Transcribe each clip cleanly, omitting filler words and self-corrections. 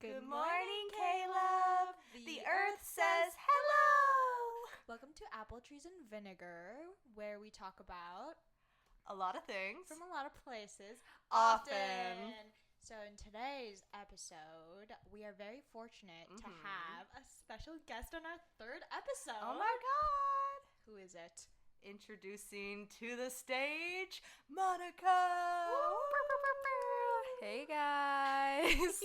Good morning, Caleb. The earth says hello. Welcome to Apple Trees and Vinegar, where we talk about a lot of things from a lot of places. Often. So in today's episode, we are very fortunate to have a special guest on our third episode. Oh my god. Who is it? Introducing to the stage, Monica. Hey guys.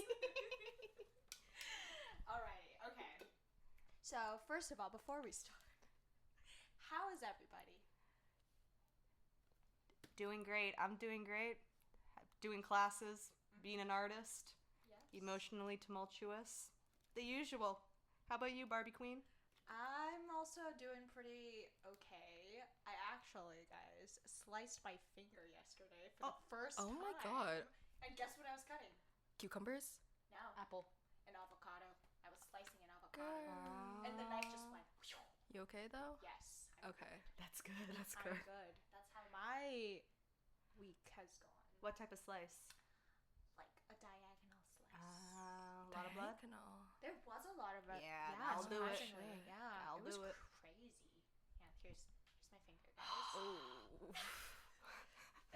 Alrighty, okay. So first of all, before we start, how is everybody? Doing great. I'm doing great. Doing classes, being an artist, Yes. emotionally tumultuous. The usual. How about you, Barbie Queen? I'm also doing pretty okay. I actually, guys, sliced my finger yesterday for the first time. Oh my god. And guess what I was cutting? Cucumbers? No. Apple. An avocado. I was slicing an avocado. Girl. And the knife just went. You okay though? Yes. I'm Okay. That's good. That's I'm good. good. That's how my week has gone. What type of slice? Like a diagonal slice. A lot of blood? Diagonal. There was a lot of it. Yeah, I'll do it. surprisingly. Yeah, I'll it was do it. crazy. Yeah, here's my finger, guys. Oh. Anyways.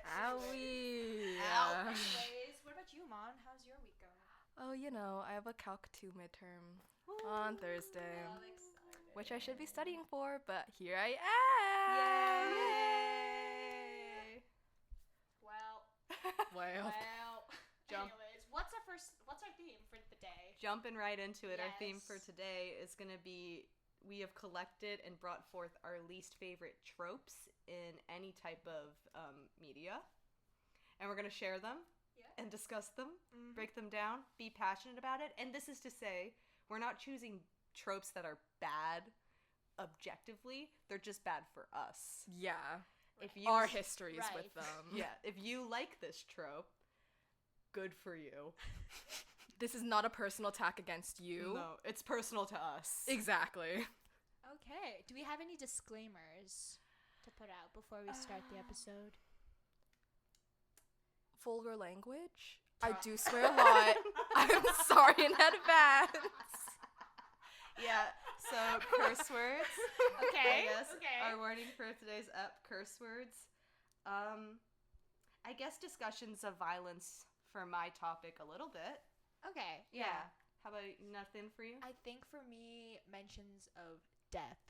Owie. Anyways, what about you, Mon? How's your week going? Oh, you know, I have a Calc 2 midterm on Thursday, I'm excited. which I should be studying for, but here I am. Yay! Well, Well. Jump. Anyways, what's our theme for the day? Jumping right into it, our theme Yes. for today is going to be, we have collected and brought forth our least favorite tropes in any type of media. And we're going to share them Yeah. and discuss them, break them down, be passionate about it. And this is to say, we're not choosing tropes that are bad objectively. They're just bad for us. Yeah. If you Our histories Right. with them. Yeah, if you like this trope, good for you. This is not a personal attack against you. No, it's personal to us. Exactly. Okay. Do we have any disclaimers to put out before we start the episode? Vulgar language. I do swear a lot. I'm sorry in advance. Yeah, so curse words. Okay. I guess Okay. our warning for today's curse words. I guess discussions of violence for my topic a little bit. Okay. Yeah. How about nothing for you? I think for me, mentions of death.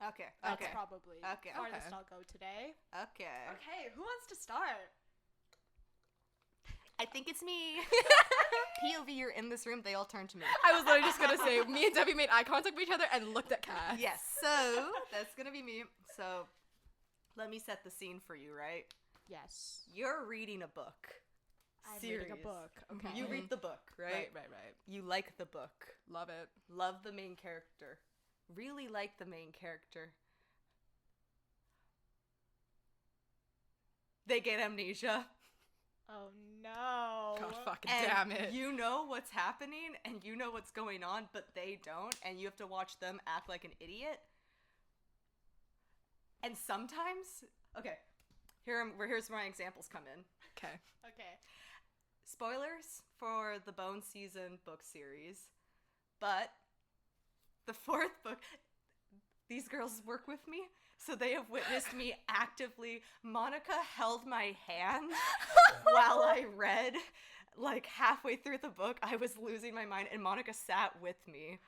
Okay. That's Okay. probably Okay. farthest Okay. I'll go today. Okay. Okay, who wants to start? I think it's me. POV, you're in this room. They all turn to me. I was literally just gonna say, me and Debbie made eye contact with each other and looked at Cass. Yes. So that's gonna be me. So let me set the scene for you. Right? Yes. You're reading a book. I'm Series. reading a book. Okay. You read the book, right? Right. You like the book. Love it. Love the main character. Really like the main character. They get amnesia. Oh no. God fucking And damn it. you know what's happening and you know what's going on, but they don't, and you have to watch them act like an idiot. And sometimes, okay, here's where my examples come in. Okay. Okay. Spoilers for the Bone Season book series, but the fourth book, these girls work with me, so they have witnessed me actively. Monica held my hand while I read. Like halfway through the book, I was losing my mind, and Monica sat with me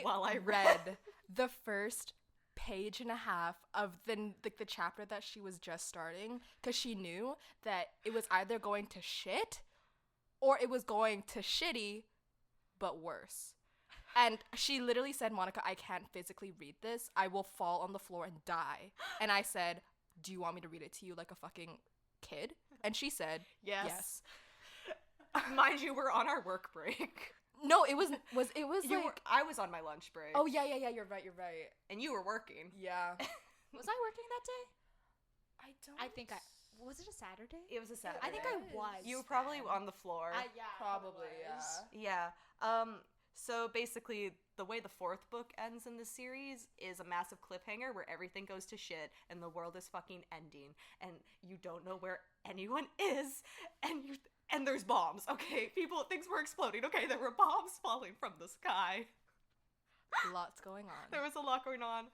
while I read. the first page and a half of the chapter that she was just starting, because she knew that it was either going to shit or it was going to shitty, but worse. And she literally said, Monica, I can't physically read this. I will fall on the floor and die. And I said, do you want me to read it to you like a fucking kid? And she said, yes. Mind you, we're on our work break. No, it was I was on my lunch break. Oh, yeah, you're right. And you were working. Yeah. Was I working that day? I I think I was it a Saturday? It was a Saturday. I think I was. You were probably on the floor. Yeah, Probably, Yeah. So basically, the way the fourth book ends in this series is a massive cliffhanger where everything goes to shit and the world is fucking ending and you don't know where anyone is and And there's bombs, okay? Things were exploding, okay? There were bombs falling from the sky. Lots going on. There was a lot going on.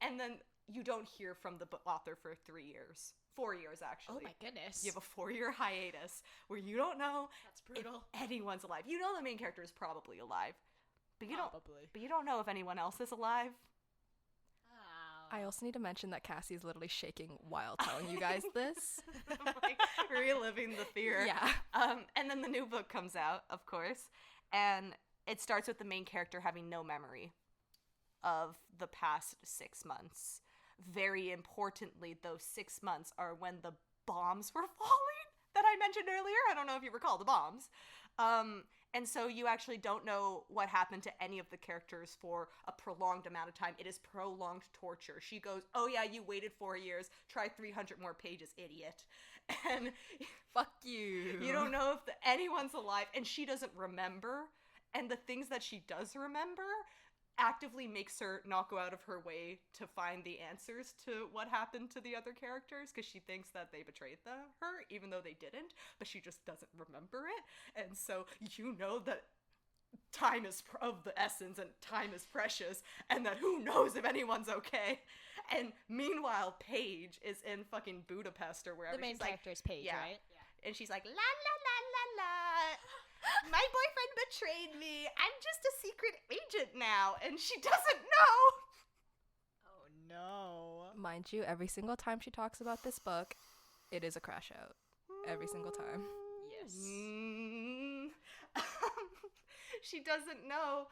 And then you don't hear from the author for 3 years. 4 years, actually. Oh my goodness. You have a 4-year hiatus where you don't know That's brutal. if anyone's alive. You know the main character is probably alive. But you Probably. But you don't know if anyone else is alive. I also need to mention that Cassie is literally shaking while telling you guys this. I'm like reliving the fear. Yeah. And then the new book comes out, of course, and it starts with the main character having no memory of the past 6 months. Very importantly, those 6 months are when the bombs were falling that I mentioned earlier. I don't know if you recall the bombs. And so you actually don't know what happened to any of the characters for a prolonged amount of time. It is prolonged torture. She goes, oh yeah, you waited 4 years. Try 300 more pages, idiot. And Fuck you. you don't know if anyone's alive. And she doesn't remember. And the things that she does remember actively makes her not go out of her way to find the answers to what happened to the other characters, because she thinks that they betrayed her, even though they didn't, but she just doesn't remember it. And so you know that time is of the essence and time is precious, and that who knows if anyone's okay. And meanwhile, Paige is in fucking Budapest or wherever. The main She's like, character is Paige, yeah. right? and she's like, la la la la la. My boyfriend betrayed me. I'm just a secret agent now, and she doesn't know. Oh no. Mind you, every single time she talks about this book, it is a crash out. Every single time. Yes. She doesn't know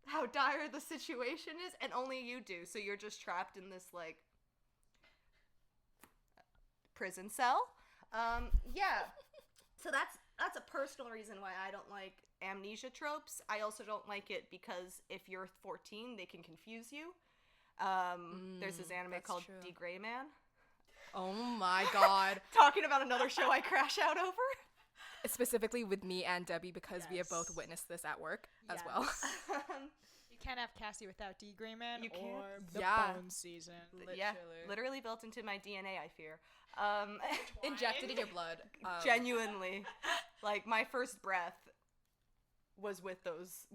how dire the situation is, and only you do. So you're just trapped in this, like, prison cell. Yeah. So that's a personal reason why I don't like amnesia tropes. I also don't like it because if you're 14, they can confuse you. There's this anime that's called true. D. Gray Man. Oh my god. Talking about another show I crash out over. Specifically with me and Debbie, because we have both Yes. witnessed this at work as Yes. well. You can't have Cassie without D. Gray Man You can't. or the Yeah. Bone season. Yeah, literally built into my DNA, I fear. Injected in your blood. Genuinely, like my first breath was with those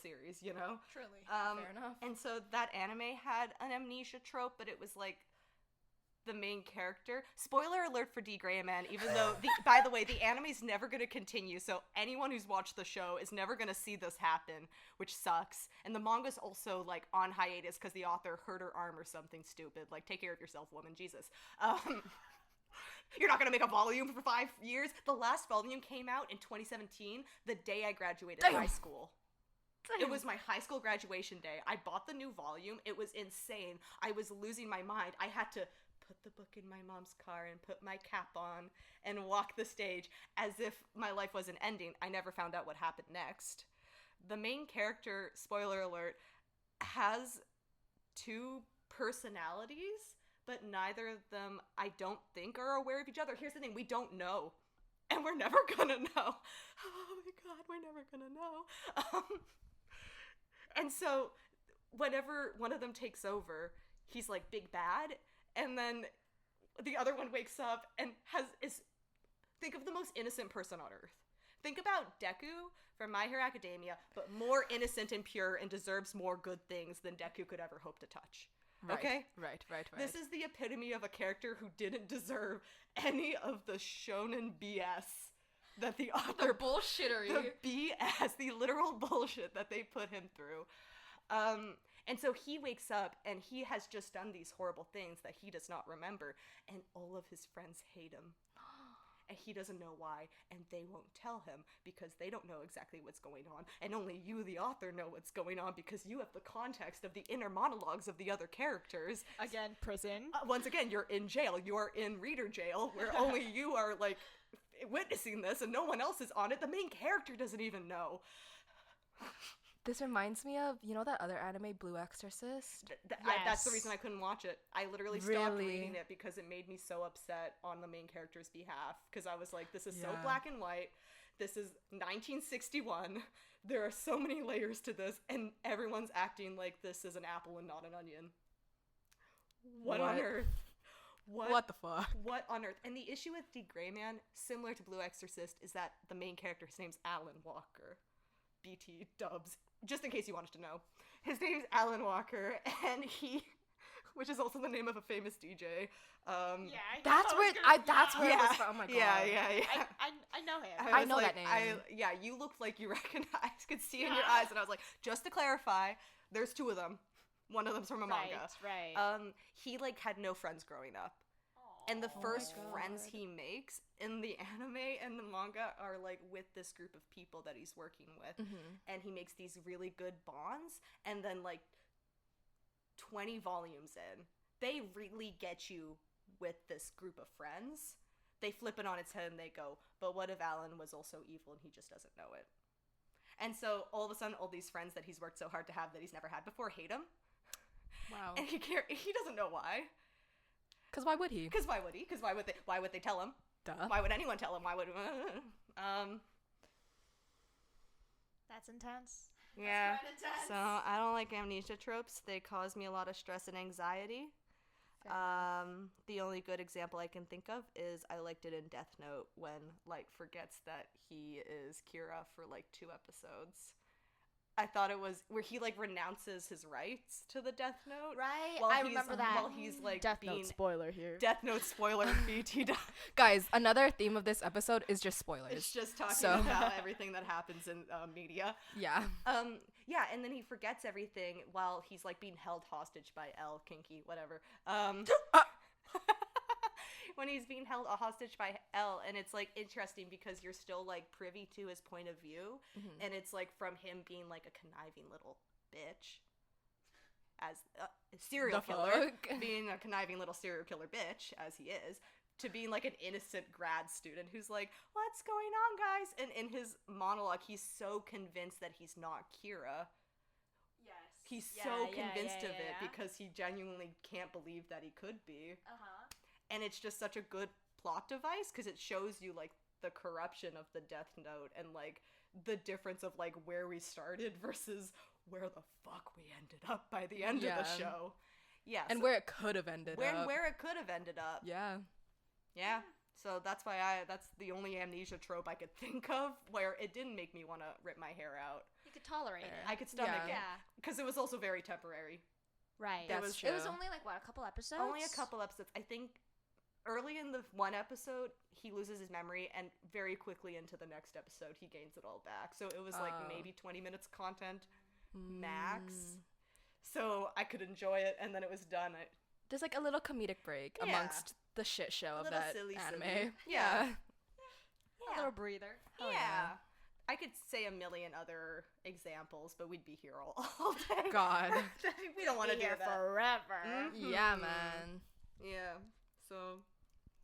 series, you know. Truly. Fair enough. And so that anime had an amnesia trope, but it was like the main character. Spoiler alert for D. Gray Man, even though by the way, the anime's never going to continue, so anyone who's watched the show is never going to see this happen, which sucks. And the manga's also like on hiatus because the author hurt her arm or something stupid. Like, take care of yourself, woman, Jesus. You're not going to make a volume for 5 years? The last volume came out in 2017, the day I graduated high school. It was my high school graduation day. I bought the new volume. It was insane. I was losing my mind. I had to put the book in my mom's car and put my cap on and walk the stage as if my life wasn't ending. I never found out what happened next. The main character, spoiler alert, has 2 personalities, but neither of them, I don't think, are aware of each other. Here's the thing, we don't know. And we're never gonna know. Oh my god, we're never gonna know. And so, whenever one of them takes over, he's like big bad, and then the other one wakes up and think of the most innocent person on earth. Think about Deku from My Hero Academia, but more innocent and pure and deserves more good things than Deku could ever hope to touch. Right, Okay? Right. This is the epitome of a character who didn't deserve any of the shonen BS that the author bullshittery. the BS, the literal bullshit that they put him through. And so he wakes up and he has just done these horrible things that he does not remember, and all of his friends hate him. And he doesn't know why, and they won't tell him because they don't know exactly what's going on, and only you, the author, know what's going on because you have the context of the inner monologues of the other characters. Again, prison. Once again, you're in jail. You're in reader jail, where only you are, like, witnessing this, and no one else is on it. The main character doesn't even know. This reminds me of, you know that other anime, Blue Exorcist? That's the Yes. reason I couldn't watch it. I literally stopped Really? reading it because it made me so upset on the main character's behalf. Because I was like, this is so Yeah. black and white. This is 1961. There are so many layers to this, and everyone's acting like this is an apple and not an onion. What on What? earth? What the fuck? What on earth? And the issue with D. Gray Man, similar to Blue Exorcist, is that the main character, his name's Alan Walker. BT dubs. Just in case you wanted to know. His name's Alan Walker, and he... which is also the name of a famous DJ. That's where it was from. Oh my god. Yeah. I know him. I know that name. You looked like you recognized, could see in your eyes, and I was like, just to clarify, there's two of them. One of them's from a manga. Right. He like had no friends growing up. And the first friends he makes in the anime and the manga are like with this group of people that he's working with. And he makes these really good bonds, and then like 20 volumes in, they really get you with this group of friends. They flip it on its head and they go, but what if Alan was also evil and he just doesn't know it? And so all of a sudden, all these friends that he's worked so hard to have that he's never had before hate him. Wow. And he doesn't know why. Because why would he? Because why would he? Because why would they tell him? Duh. Why would anyone tell him? Why would That's intense. Yeah. That's quite intense. So I don't like amnesia tropes. They cause me a lot of stress and anxiety. The only good example I can think of is I liked it in Death Note when Light forgets that he is Kira for like 2 episodes. I thought it was where he like renounces his rights to the Death Note. Right, I remember that. While he's like Death being Note spoiler here. Death Note spoiler BT. Guys, another theme of this episode is just spoilers. It's just talking So- about everything that happens in media. Yeah. Yeah, and then he forgets everything while he's like being held hostage by L, Kinky, whatever. When he's being held hostage by L, and it's like interesting because you're still like privy to his point of view, and it's like from him being like a conniving little bitch, as a serial The killer, fuck? being a conniving little serial killer bitch as he is, to being like an innocent grad student who's like, what's going on, guys? And in his monologue, he's so convinced that he's not Kira. Yes. He's so convinced of it because he genuinely can't believe that he could be. And it's just such a good plot device because it shows you like the corruption of the Death Note and like the difference of like where we started versus where the fuck we ended up by the end of the show. Yeah. And where it could have ended up. Where it could have ended up. Yeah. Yeah. So that's why that's the only amnesia trope I could think of where it didn't make me want to rip my hair out. You could tolerate it. I could stomach it. Yeah. Because it was also very temporary. Right. That's It was true. only like, what, a couple episodes? Only a couple episodes. I think early in the one episode, he loses his memory, and very quickly into the next episode, he gains it all back. So it was like maybe 20 minutes content max. So I could enjoy it, and then it was done. There's like a little comedic break Yeah. amongst the shit show of little that silly. anime. Yeah. A little breather. Oh, yeah. I could say a million other examples, but we'd be here all day. God. We don't want to Be do here that. forever. Yeah, man. Yeah. So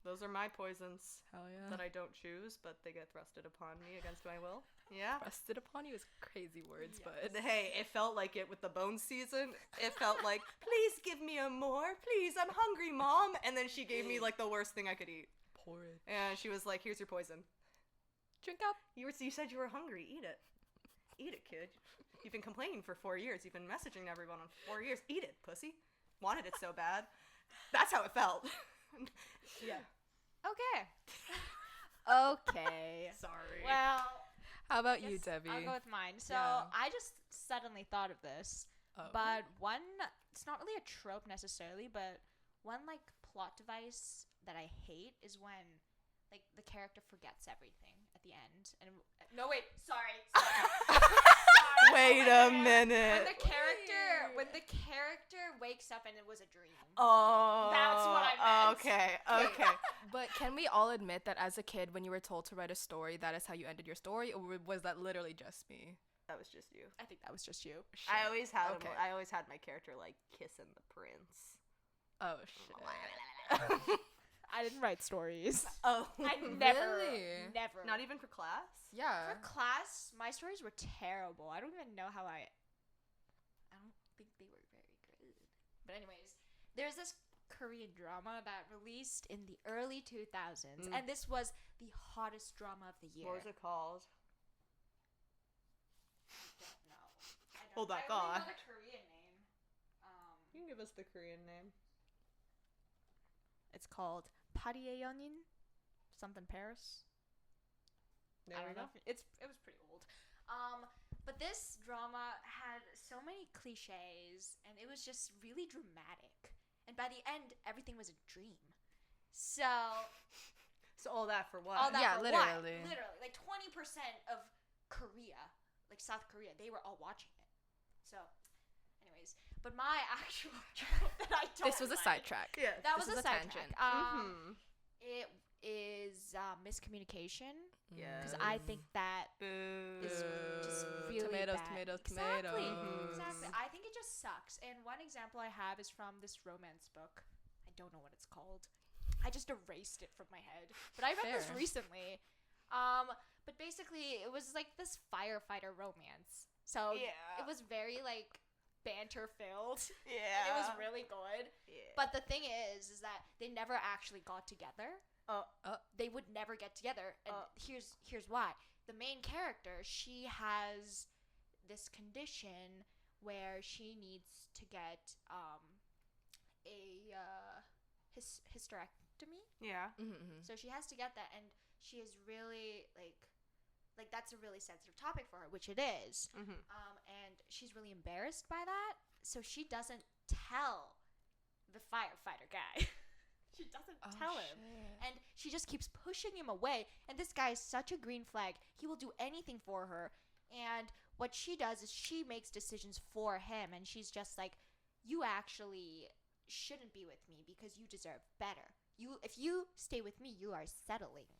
those are my poisons Hell yeah. that I don't choose, but they get thrusted upon me against my will. Yeah. Thrusted upon you is crazy words, but Hey, it felt like it with the bone season. It felt like, please give me a more. Please, I'm hungry, Mom. And then she gave me like the worst thing I could eat. porridge. And she was like, here's your poison. Drink up. You said you were hungry. Eat it. Eat it, kid. You've been complaining for 4 years. You've been messaging everyone on 4 years. Eat it, pussy. Wanted it so bad. That's how it felt. Yeah. Okay. Okay. Sorry. Well, How about you, guess Debbie? I'll go with mine. So Yeah. I just suddenly thought of this, Oh. but it's not really a trope necessarily, but one like plot device that I hate is when like the character forgets everything at the end. And no, wait, sorry. Wait a minute. When the character wakes up and it was a dream. Oh. That's what I meant. Okay. But can we all admit that as a kid, when you were told to write a story, that is how you ended your story, or was that literally just me? That was just you. I think that was just you. I always had Okay. I always had my character like kissing the prince. Oh shit. I didn't write stories. Oh. I never, Really? never. Not even for class? Yeah. For class, my stories were terrible. I don't even know how I don't think they were very good. But anyways, there's this Korean drama that released in the early 2000s, and this was the hottest drama of the year. What was it called? I don't know. Hold that I only thought. know the Korean name. You can give us the Korean name. It's called Pariyeonin, something Paris. There we go. It was pretty old. But this drama had so many cliches, and it was just really dramatic. And by the end, everything was a dream. So all that for what? all that Yeah, for literally. what? Literally, like 20% of Korea, like South Korea, they were all watching it. So, anyways, but my actual trope that I don't This was a like, sidetrack. Yeah. That This was is a a tangent. sidetrack. It is miscommunication. Yeah. Because I think that Boo. is just really tomatoes, bad. tomatoes, Exactly. tomatoes. Exactly. I think it just sucks. And one example I have is from this romance book. I don't know what it's called. I just erased it from my head. But I read this Fair. recently. But basically, it was like this firefighter romance. So Yeah. it was very like banter filled. Yeah. And it was really good. Yeah. But the thing is that they never actually got together. They would never get together, and here's why. The main character, she has this condition where she needs to get a hysterectomy. Yeah. So she has to get that, and she is really like that's a really sensitive topic for her, which it is. And she's really embarrassed by that, so she doesn't tell the firefighter guy. She doesn't tell him. And she just keeps pushing him away. And this guy is such a green flag. He will do anything for her. And what she does is she makes decisions for him. And she's just like, you actually shouldn't be with me because you deserve better. If you stay with me, you are settling.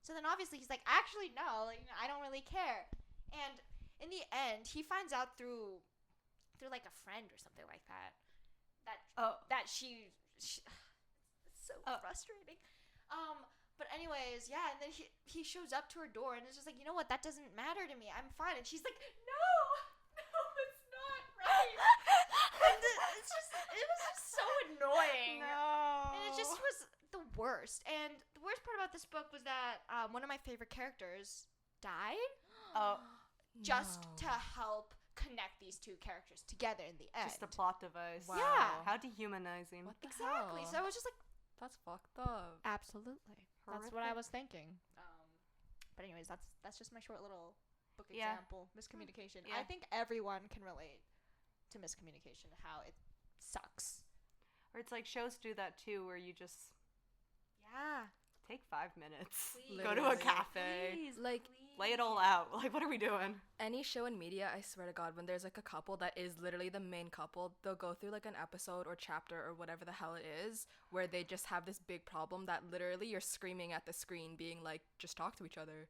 So then obviously he's like, actually, no, like, I don't really care. And in the end, he finds out through like a friend or something like that. That she it's so frustrating. But anyways, yeah, and then he shows up to her door and is just like, you know what, that doesn't matter to me. I'm fine. And she's like, no, it's not right. And it was just so annoying. No. And it just was the worst. And the worst part about this book was that one of my favorite characters died. Just to help connect these two characters together in the end. Just a plot device. Wow. Yeah. How dehumanizing. What the Exactly. hell? So I was just like, That's fucked up. absolutely. That's what I Horrific. was thinking. But anyways, that's just my short little book Yeah. example. Miscommunication. Yeah. I think everyone can relate to miscommunication. How it sucks. Or it's like shows do that too, where you just Yeah. take 5 minutes, Please. go to a Literally. cafe, Please, Like, lay it all out. Like, what are we doing? any show in media, I swear to God, when there's like a couple that is literally the main couple, they'll go through like an episode or chapter or whatever the hell it is, where they just have this big problem that literally you're screaming at the screen, being like, just talk to each other.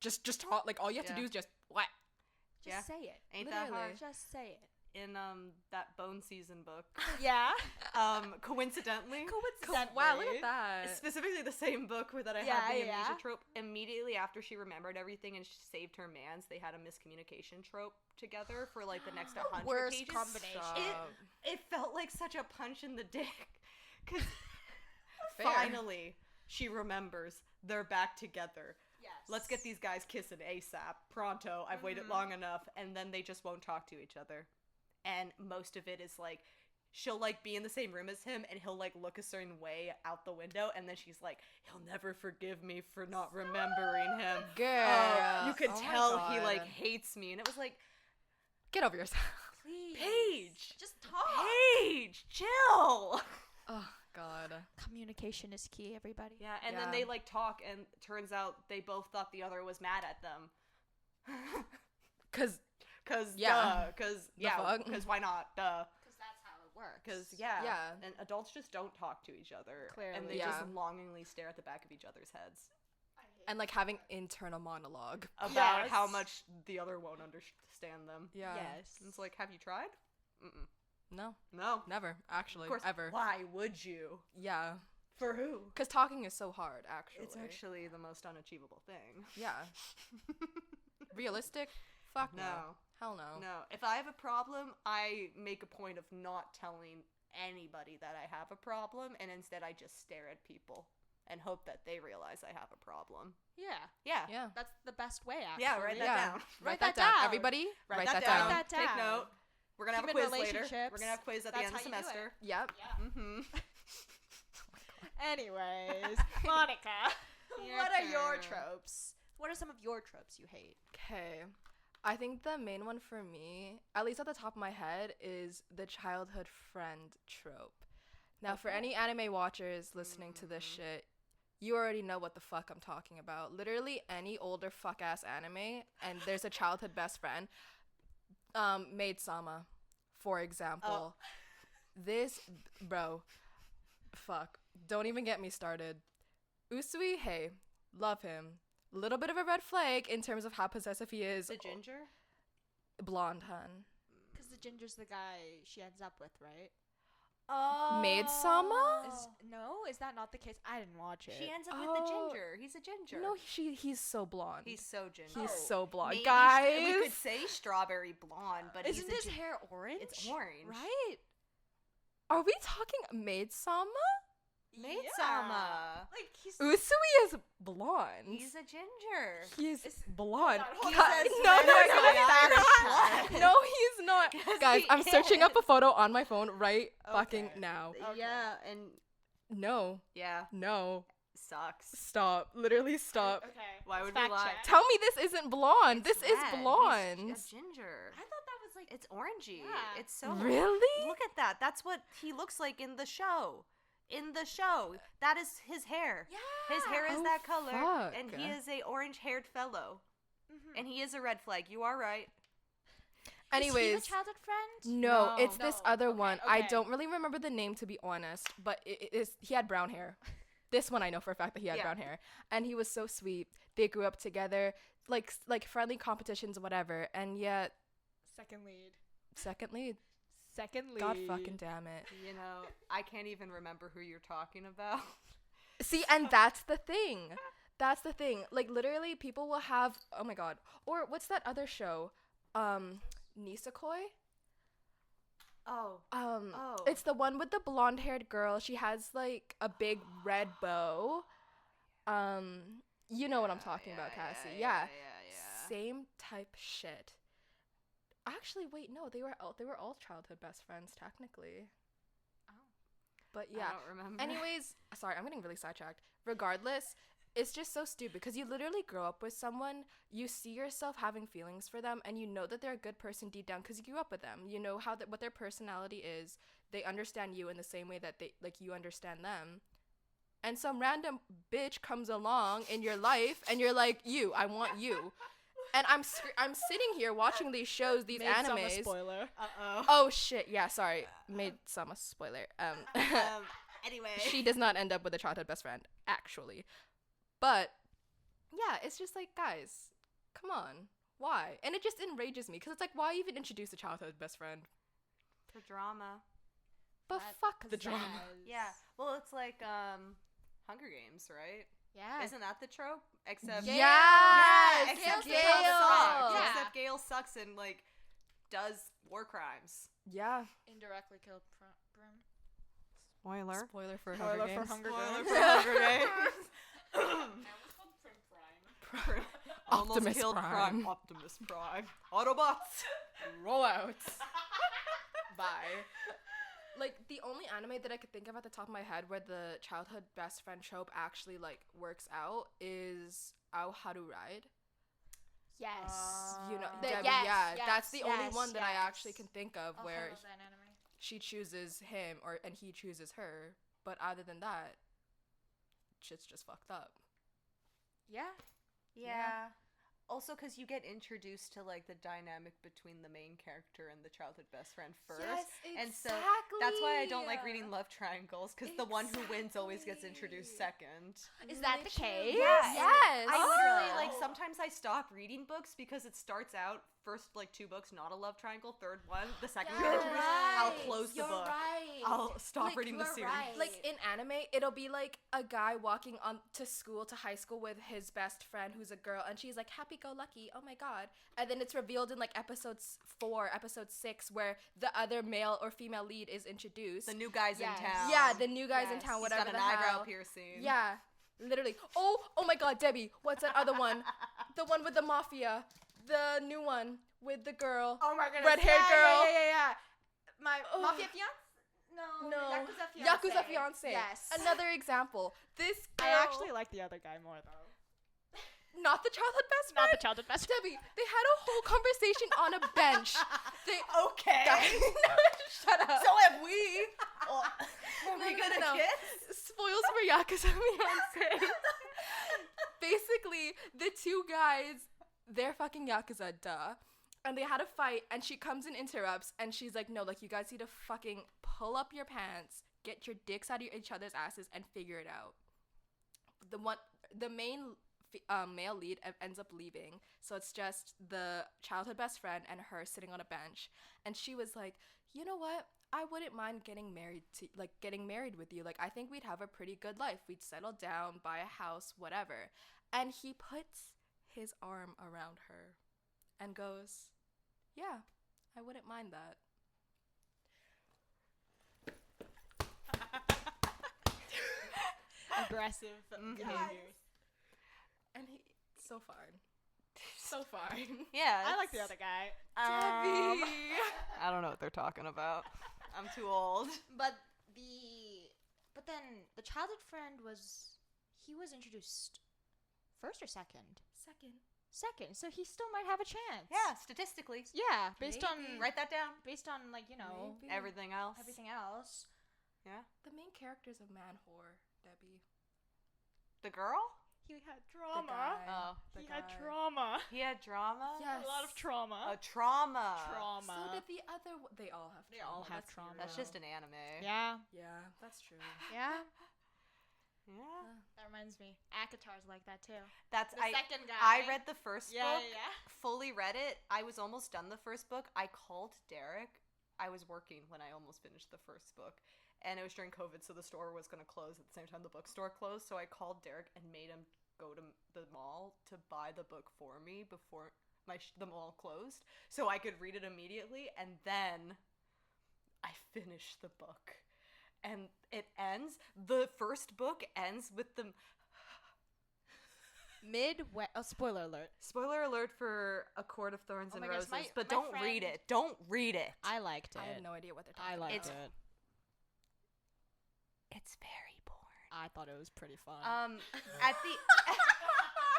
Just talk. Like, all you have to Yeah. do is just, what? Just Yeah. say it. Ain't that Literally. hard? Just say it. In that Bone Season book, Yeah. coincidentally, Wow, look at that. specifically the same book where that I Yeah, had the yeah. amnesia trope. Immediately after she remembered everything and she saved her mans, they had a miscommunication trope together for like the next 100 Worst pages. combination. Stop. It felt like such a punch in the dick because Fair. finally she remembers they're back together. Yes. Let's get these guys kissing ASAP, pronto. I've waited long enough, and then they just won't talk to each other. And most of it is like she'll like be in the same room as him and he'll like look a certain way out the window and then she's like, he'll never forgive me for not remembering him. Girl. You could Oh my tell he God. like hates me. And it was like, Get over yourself. Please. Paige, Just talk. Paige, chill. Oh, God. Communication is key, everybody. Yeah, and Yeah. then they like talk and turns out they both thought the other was mad at them. Because, Cause Yeah. because fuck? why not? Duh. Because that's how it works. Because yeah, Yeah. and adults just don't talk to each other, and Clearly. they Yeah. just longingly stare at the back of each other's heads I hate and like having internal monologue. about Yes. how much the other won't understand them. Yeah. Yes. And it's like, have you tried? No, No, never. Actually, of course. ever. Why would you? Yeah. For who? Because talking is so hard, actually. It's actually the most unachievable thing. Yeah. Realistic? Fuck no. No. Hell no. No, if I have a problem, I make a point of not telling anybody that I have a problem, and instead I just stare at people and hope that they realize I have a problem. Yeah. Yeah. Yeah. That's the best way, actually. Yeah, write that Yeah. down. Write that that down. down. Everybody, Write write that that down. down. Write that Take down. note. We're gonna have a Human quiz later. relationships. We're gonna have a quiz at the That's end of the how you do it. semester. Yep. Yeah. Mm-hmm. Anyways, Monica, what are your tropes? What are some of your tropes you hate? Okay. I think the main one for me, at least at the top of my head, is the childhood friend trope. Now, for any anime watchers listening to this shit, you already know what the fuck I'm talking about. Literally any older fuck-ass anime, and there's a childhood best friend. Maid-sama, for example. This, bro, fuck. Don't even get me started. Usui, hey, love him. Little bit of a red flag in terms of how possessive he is. The ginger? Blonde, hun. Because the ginger's the guy she ends up with, right? Oh. Maid-sama? Is that not the case? I didn't watch it. She ends up with the ginger. He's a ginger. No, he's so blonde. He's so ginger. He's so blonde. Maybe Guys! we could say strawberry blonde, but Isn't his hair orange? It's orange. Right? Are we talking Maid-sama? Maid-sama. Like, he's... Usui is blonde. He's a ginger. He's blonde. Hold He's on. a No, red no, he's not. Yes, Guys, he I'm searching is. up a photo on my phone right fucking Okay. now. Okay. Yeah, and No, yeah, no. sucks. Stop. Literally stop. Okay. Why let's would we fact lie? check. Tell me this isn't blonde. It's This is red. blonde. He's a ginger. I thought that was like... It's orangey. Yeah. It's so Really? Look at that. That's what he looks like in the show. In the show, that is his hair. Yeah. His hair is Oh, that color, fuck. and he is a orange-haired fellow, and he is a red flag. You are right. Anyways, Is he the childhood friend? no, No. it's this No. other Okay, one. I okay. don't really remember the name, to be honest, but it is he had brown hair. This one I know for a fact that he had Yeah. brown hair, and he was so sweet. They grew up together, like friendly competitions, whatever. And yet, Second lead. second lead. Second lead. God fucking damn it. You know, I can't even remember who you're talking about. See, and that's the thing. That's the thing. Like, literally, people will have, oh my god. Or what's that other show? Nisekoi? Oh. It's the one with the blonde-haired girl. She has, like, a big red bow. You know what I'm talking about, Cassie. Yeah. Same type shit. Actually, wait, no, they were all childhood best friends, technically. Oh. But yeah. I don't remember. Anyways, sorry, I'm getting really sidetracked. Regardless, it's just so stupid because you literally grow up with someone, you see yourself having feelings for them, and you know that they're a good person deep down because you grew up with them. You know what their personality is. They understand you in the same way that you understand them. And some random bitch comes along in your life, and you're like, I want you. And I'm sitting here watching these shows, these animes. Spoiler. Uh-oh. Oh shit! Yeah, sorry. Made some spoiler. Anyway. She does not end up with a childhood best friend, actually. But yeah, it's just like, guys, come on, why? And it just enrages me because it's like, why even introduce a childhood best friend? For drama. But fuck the drama. Yeah. Well, it's like Hunger Games, right? Yeah. Isn't that the trope? Except Yes! except Gail Gail sucks. sucks. Yeah. Except Gail sucks and like does war crimes. Yeah. Indirectly killed Brim. Spoiler. Spoiler for Spoiler Hunger for Games. Hunger Spoiler Games. for Hunger Games. I almost called Prim Prime. Almost Optimus killed Prime. Optimus Prime. Autobots. Roll out. Bye. Like, the only anime that I could think of at the top of my head where the childhood best friend trope actually, like, works out is Aoharu Ride. Yes. You know, The- Debbie, yes, yeah, yes, that's the only yes, one that I yes. actually can think of Oh, I where love that anime. she chooses him and he chooses her. But other than that, shit's just fucked up. Yeah. Yeah. Also, because you get introduced to like the dynamic between the main character and the childhood best friend first. And so that's why I don't like reading love triangles, because the one who wins always gets introduced second. Is that the case? Yeah, Yes. I literally, Oh. like, sometimes I stop reading books because it starts out, first, like, 2 books, not a love triangle, third one, the second you get You're introduced, I'll close the You're book. right. I'll stop Like, reading the you're series. right. Like, in anime, it'll be like a guy walking on to school, to high school with his best friend who's a girl, and she's like, happy-go-lucky, oh my god. And then it's revealed in, like, episode 6, where the other male or female lead is introduced. The new guy's Yes. in town. Yeah, the new guys in Yes. town, He's whatever got an the eyebrow hell. piercing. Yeah, literally. Oh my god, Debbie, what's that other one? The one with the mafia. The new one with the girl. Oh my goodness. Red-haired yeah, girl. Yeah. My Ugh. Mafia Fiance? No. Yakuza Yakuza Fiancé. Yes. Another example. This girl. I actually like the other guy more though. Not the childhood best Not friend? the childhood best friend. Debbie, they had a whole conversation on a bench. They Okay. Shut up. So have we. Well, are we gonna kiss? Spoils for Yakuza Fiancé. Basically, the two guys, they're fucking Yakuza, duh. And they had a fight, and she comes and interrupts, and she's like, no, like, you guys need to fucking pull up your pants, get your dicks out of each other's asses, and figure it out. The main male lead ends up leaving, so it's just the childhood best friend and her sitting on a bench. And she was like, you know what? I wouldn't mind getting married with you. Like, I think we'd have a pretty good life. We'd settle down, buy a house, whatever. And he puts his arm around her and goes, yeah, I wouldn't mind that. Aggressive behavior. And he, so fine. So fine. Yeah. I like the other guy. Debbie. I don't know what they're talking about. I'm too old. But then the childhood friend was introduced first or second? Second. So he still might have a chance. Yeah, statistically. Yeah, based Maybe. on Write that down. like, you know, Maybe. Everything else. everything else. Yeah. The main character's a man whore, Debbie. The girl? He had The drama. guy. Oh. The He had guy. trauma. He had drama? Yes. A lot of trauma. A trauma. Trauma. So did the other. They all have. They trauma. all have Let's be trauma. That's real. just an anime. Yeah. Yeah, that's true. Yeah. Yeah. That reminds me. Akatar's like that too. That's The second guy. I read the first Yeah, book. yeah. Fully read it. I was almost done the first book. I called Derek. I was working when I almost finished the first book. And it was during COVID, so the store was going to close at the same time the bookstore closed. So I called Derek and made him go to the mall to buy the book for me before the mall closed, so I could read it immediately. And then I finished the book. And it ends, the first book ends with the... Spoiler alert. Spoiler alert for A Court of Thorns Oh and my gosh, Roses, but my don't read friend- it. Don't read it. I liked it. I have no idea what they're talking I about. liked It's- it. It's very boring. I thought it was pretty fun. At the...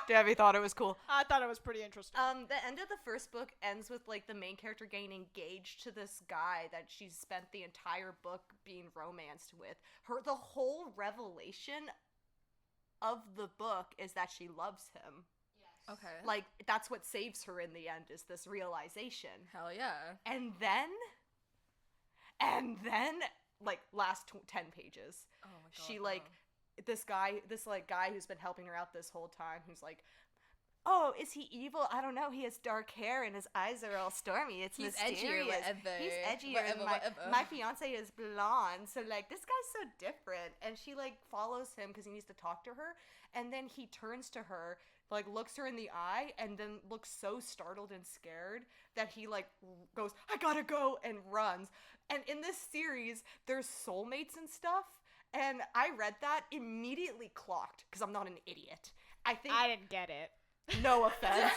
Debbie thought it was cool. I thought it was pretty interesting. The end of the first book ends with, like, the main character getting engaged to this guy that she's spent the entire book being romanced with. The whole revelation of the book is that she loves him. Okay. Like, that's what saves her in the end, is this realization. Hell yeah. And then, like, last 10 pages, Oh my god. she, like, this guy who's been helping her out this whole time, who's like, oh, is he evil? I don't know. He has dark hair and his eyes are all stormy. It's He's mysterious. edgy, whatever. He's edgy, Whatever, and whatever. my fiance is blonde. So, like, this guy's so different. And she, like, follows him because he needs to talk to her. And then he turns to her, like, looks her in the eye, and then looks so startled and scared that he, like, goes, I gotta go, and runs. And in this series, there's soulmates and stuff. And I read that, immediately clocked, because I'm not an idiot. I think... I didn't get it. No offense.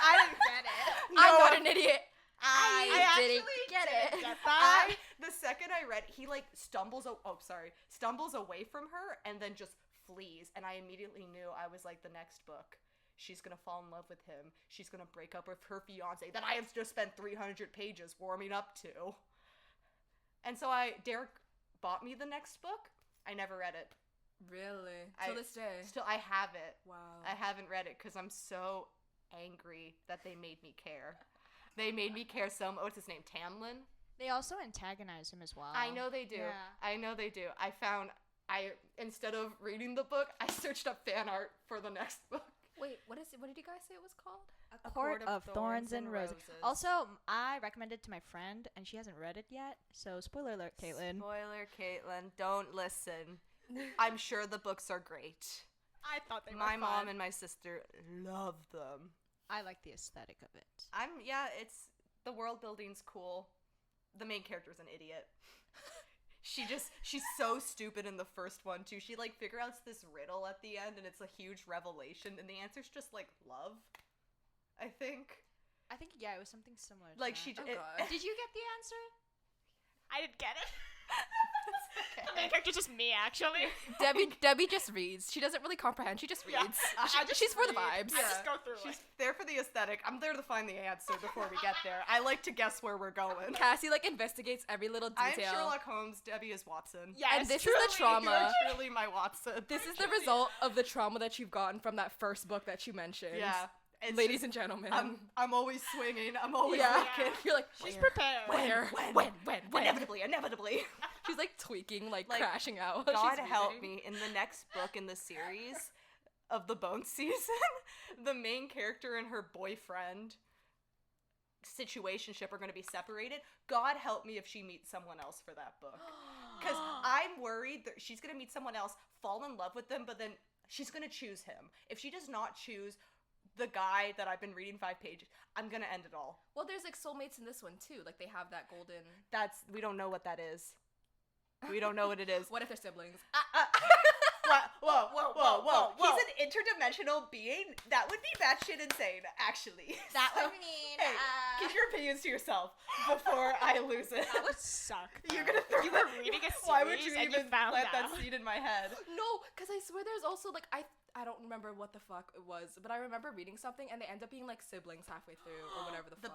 I didn't get it. I'm not an idiot. I didn't actually get didn't it. get that. the second I read, he, like, stumbles away from her and then just flees. And I immediately knew, I was like, the next book, she's gonna fall in love with him. She's gonna break up with her fiance that I have just spent 300 pages warming up to. And so Derek bought me the next book. I never read it. Really? I- Till this day. Still, I have it. Wow. I haven't read it because I'm so angry that they made me care. They made me care so much. What's his name? Tamlin? They also antagonize him as well. I know they do. Yeah. I know they do. Instead of reading the book, I searched up fan art for the next book. Wait, what did you guys say it was called? A Court of Thorns and Roses. Also, I recommended it to my friend, and she hasn't read it yet. So, spoiler alert, Caitlin. Spoiler, Caitlin. Don't listen. I'm sure the books are great. I thought they were My fun. mom and my sister love them. I like the aesthetic of it. It's the world building's cool. The main character's an idiot. She's so stupid in the first one too. She like figures out this riddle at the end and it's a huge revelation and the answer's just like love. I think. I think, yeah, it was something similar to Like that. she Oh, it- God. Did you get the answer? I didn't get it. The main character's just me, actually. Debbie just reads. She doesn't really comprehend. She just Yeah. reads. I just She's for the read. vibes. I just go through She's it. there for the aesthetic. I'm there to find the answer before we get there. I like to guess where we're going. Cassie like investigates every little I'm detail. Sherlock Holmes. Debbie is Watson. Yes, And this truly. is the trauma. You're truly my Watson. This is the result of the trauma that you've gotten from that first book that you mentioned. Yeah. It's Ladies just- and gentlemen. I'm always swinging. I'm always yeah. looking. You're like, She's where? prepared. When? Inevitably. She's like tweaking, like, Like, crashing out. while God she's help reading. me. In the next book in the series of the Bone season, the main character and her boyfriend situationship are going to be separated. God help me if she meets someone else for that book. Because I'm worried that she's going to meet someone else, fall in love with them, but then she's going to choose him. If she does not choose the guy that I've been reading 5 pages, I'm going to end it all. Well, there's like soulmates in this one too. Like they have that golden. We don't know what that is. We don't know what it is. What if they're siblings? Whoa. He's an interdimensional being? That would be batshit insane, actually. That So, would mean. hey, keep your opinions to yourself before I lose it. That would suck. You're gonna throw You that. were reading a series Why would you and even you found plant out. that seed in my head? No, because I swear there's also like I don't remember what the fuck it was, but I remember reading something and they end up being like siblings halfway through or whatever the fuck.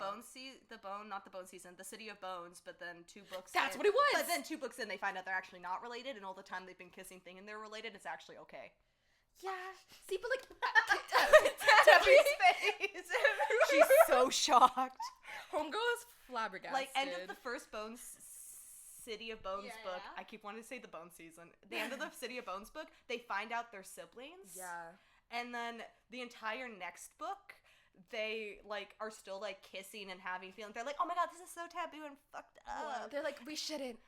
Not the Bone season, the City of Bones, but then 2 books That's in, what it was! But then 2 books in, they find out they're actually not related, and all the time they've been kissing thinking they're related, it's actually okay. Yeah. See, but like Debbie's face! She's so shocked. Homegirl is flabbergasted. Like, end of the first City of Bones Yeah, book, yeah. I keep wanting to say the Bone season. The end of the City of Bones book, they find out they're siblings. Yeah. And then the entire next book, they like are still like kissing and having feelings. They're like, oh my god, this is so taboo and fucked up. They're like, we shouldn't.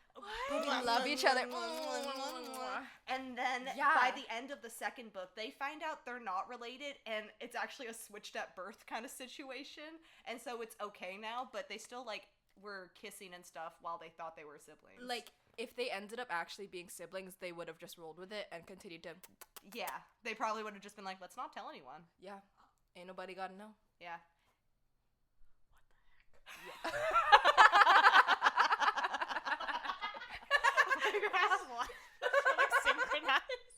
But we love each other. And then Yeah. by the end of the second book, they find out they're not related, and it's actually a switched at birth kind of situation. And so it's okay now, but they still like were kissing and stuff while they thought they were siblings. Like, if they ended up actually being siblings, they would have just rolled with it and continued to. yeah, they probably would have just been like, let's not tell anyone. Yeah. Ain't nobody gotta know. Yeah. What? Like synchronized.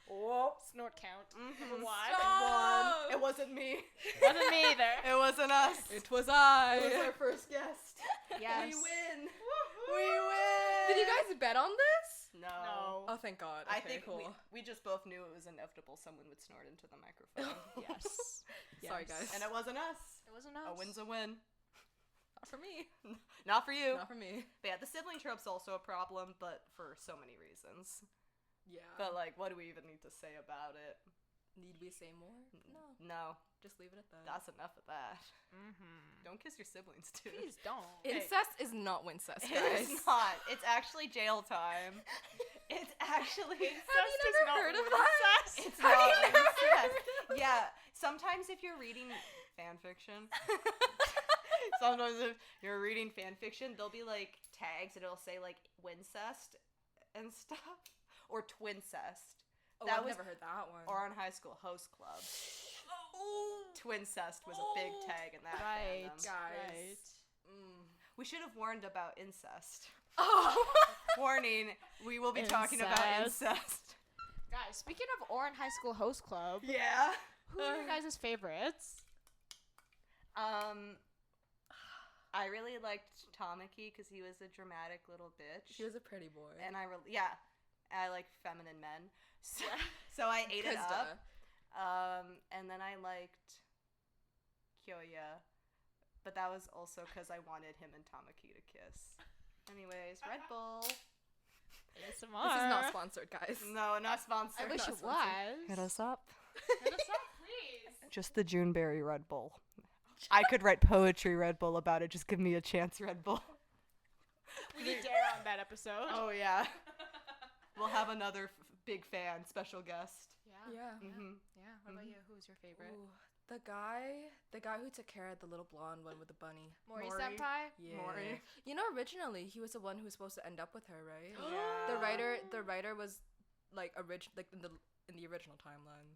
Whoop. Snort count. Mhm. One. Stop. It wasn't me. Wasn't me either. It wasn't us. It was I. It was our first guest. Yes. We win. We win. Did you guys bet on this? No. Oh, thank God. I Okay, think cool. we just both knew it was inevitable someone would snort into the microphone. Yes. Sorry, guys. And it wasn't us. It wasn't us. A win's a win. Not for me. Not for you. Not for me. But yeah, the sibling trope's also a problem, but for so many reasons. Yeah. But like, what do we even need to say about it? Need we say more? No. No, Just leave it at that. that's enough of that. Mm-hmm. Don't kiss your siblings, dude. Please don't. Incest is not wincest, guys. It's not. It's actually jail time. It's actually. Have you Incest is never not heard of incest. that? It's Have not you never incest. heard of Yeah, sometimes if you're reading fan fiction, sometimes if you're reading fan fiction, there'll be like tags and it'll say like wincest and stuff, or twincest. Oh, That I've was- never heard that one. Or on High School Host Club. Twincest was a big tag in that Right. fandom. Guys. We should have warned about incest. Oh. Warning, we will be talking about Incest. incest. Guys, speaking of Oran High School Host Club, Yeah. who are your guys' favorites? I really liked Tamaki because he was a dramatic little bitch. She was a pretty boy. And I like feminine men. So I ate it 'Cause up. And then I liked Kyoya, but that was also because I wanted him and Tamaki to kiss. Anyways, Red Bull. ASMR. This is not sponsored, guys. No, not sponsored. I wish not it sponsored. was. Hit us up. Hit us up, please. Just the Juneberry Red Bull. I could write poetry Red Bull about it. Just give me a chance, Red Bull. We need Dare on that episode. Oh yeah. We'll have another big fan, special guest. Yeah. Mm-hmm. Yeah. What about you? Who's your favorite? Ooh, the guy who took care of the little blonde one with the bunny. Mori Mori. Senpai? Yeah. Mori. You know, originally he was the one who was supposed to end up with her, right? Yeah. The writer was like in the original timeline.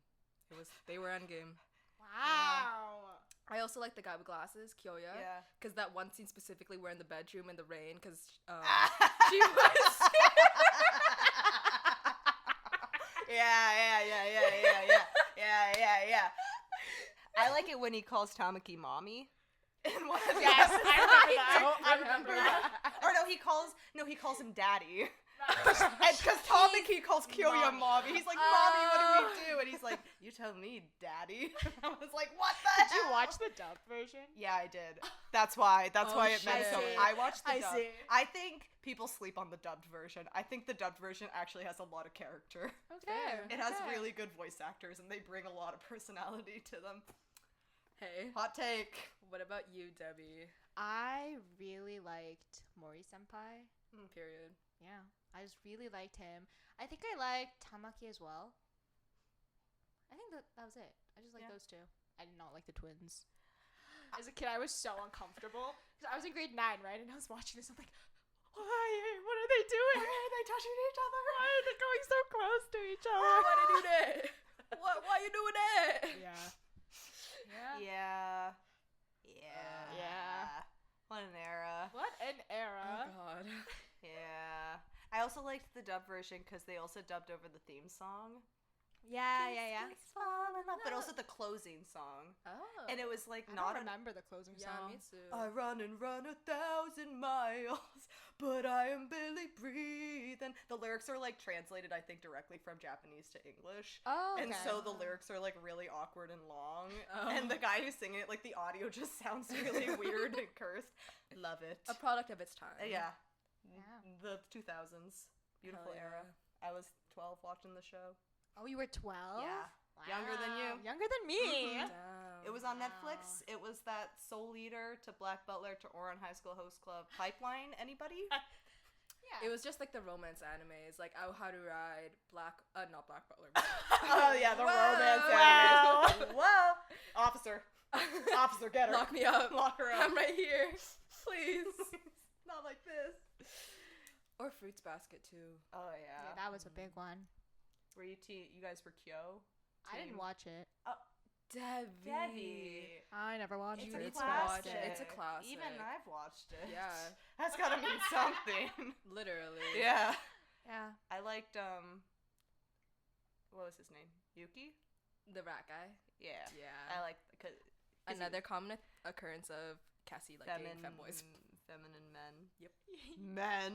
They were endgame. Wow. I also like the guy with glasses, Kyoya. Yeah. Because that one scene specifically, we're in the bedroom in the rain, because she was. Yeah. I like it when he calls Tamaki mommy. In one of the Yes, episodes. I remember that. Or no, he calls him daddy. Because Tamaki calls Kyoya mommy. He's like, mommy, what do we do? And he's like, you tell me, daddy. I was like, what the Did you hell? watch the dub version? Yeah, I did. That's why it meant shit. so. I watched the I dub. see. I think people sleep on the dubbed version. I think the dubbed version actually has a lot of character. Okay. It has really good voice actors, and they bring a lot of personality to them. Hey, Hot take. what about you, Debbie? I really liked Mori Senpai. Period. Yeah, I just really liked him. I think I liked Tamaki as well. I think that was it. I just liked those two. I did not like the twins. As a kid, I was so uncomfortable. Because I was in grade 9, right? And I was watching this. I'm like, why? What are they doing? Why are they touching each other? Why are they going so close to each other? Why they do that? Why you doing that? Yeah. Yeah. What an era. What an era. Oh God. Yeah. I also liked the dub version because they also dubbed over the theme song. Yeah. But also the closing song. Oh. And it was like I not don't remember the closing Yeah, song. me too. I run 1,000 miles, but I am barely breathing. The lyrics are like translated, I think, directly from Japanese to English. Oh, And so the lyrics are like really awkward and long. Oh. And the guy who's singing it, like the audio just sounds really weird and cursed. Love it. A product of its time. Yeah. Yeah. The 2000s. Beautiful Hell yeah. era. I was 12 watching the show. Oh, you were 12? Yeah. Younger than you. Younger than me. Mhm. Damn. It was on Netflix. It was that Soul Leader to Black Butler to Ouran High School Host Club pipeline. Anybody? Yeah. It was just like the romance animes, like How to Ride, not Black Butler. Oh yeah, the Whoa. romance Wow. anime. Whoa! Officer, get her. Lock me up. Lock her up. I'm right here. Please. Not like this. Or Fruits Basket too. Oh Yeah, yeah. that was a big one. Were you you guys were Kyo? I didn't watch it. Debbie. I never watched It's You a need it. to watch classic. it. It's a classic. Even I've watched it. Yeah. That's gotta mean something. Literally. Yeah. Yeah. I liked what was his name? Yuki? The rat guy. Yeah. Yeah. I like cause Another common occurrence of Cassie like dating femboys. Feminine men. Yep. Men.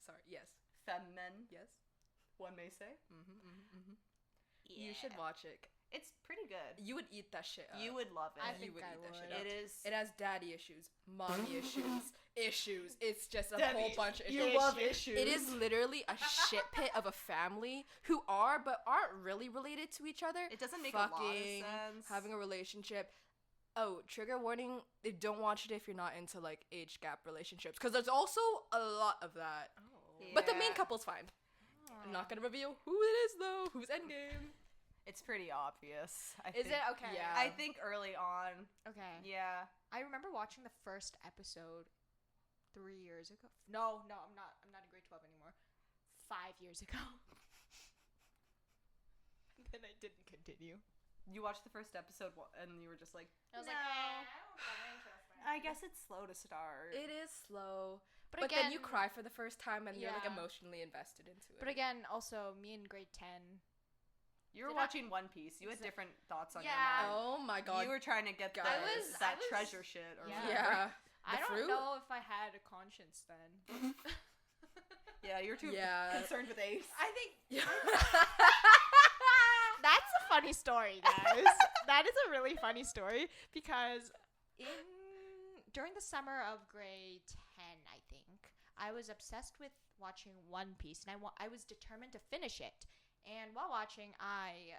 Sorry. Yes. Femmen. Yes. One may say. You should watch it. It's pretty good. You would eat that shit up. You would love it. I You think would I eat that would. shit up. It is. It has daddy issues, mommy issues. It's just a Debbie, whole bunch of issues. You love issues. It is literally a shit pit of a family who are but aren't really related to each other. It doesn't make a lot of Fucking, sense. having a relationship. Oh, trigger warning, don't watch it if you're not into like age gap relationships, because there's also a lot of that. But the main Yeah. couple's fine. I'm not gonna reveal who it is though. Who's endgame? It's pretty obvious. Is it okay? Yeah. I think early on. Okay. Yeah. I remember watching the first episode 3 years ago. No, I'm not in grade 12 anymore. 5 years ago. And then I didn't continue. You watched the first episode and you were just like, I was no. like, I don't have interest. I guess it's slow to start. It is slow. But But again, then you cry for the first time and you're like Yeah. emotionally invested into it. But again, also me in grade 10. You were Did I- watching One Piece. You had Exact- different thoughts on Yeah. your mind. Oh my god. You were trying to get Guys. that, I was- treasure shit or Yeah. whatever. Yeah. I The don't fruit? know if I had a conscience then. Yeah, you're too Yeah. concerned with Ace. I think that's a funny story, guys. That is a really funny story because during the summer of grade 10, I think, I was obsessed with watching One Piece, and I was determined to finish it. And while watching, I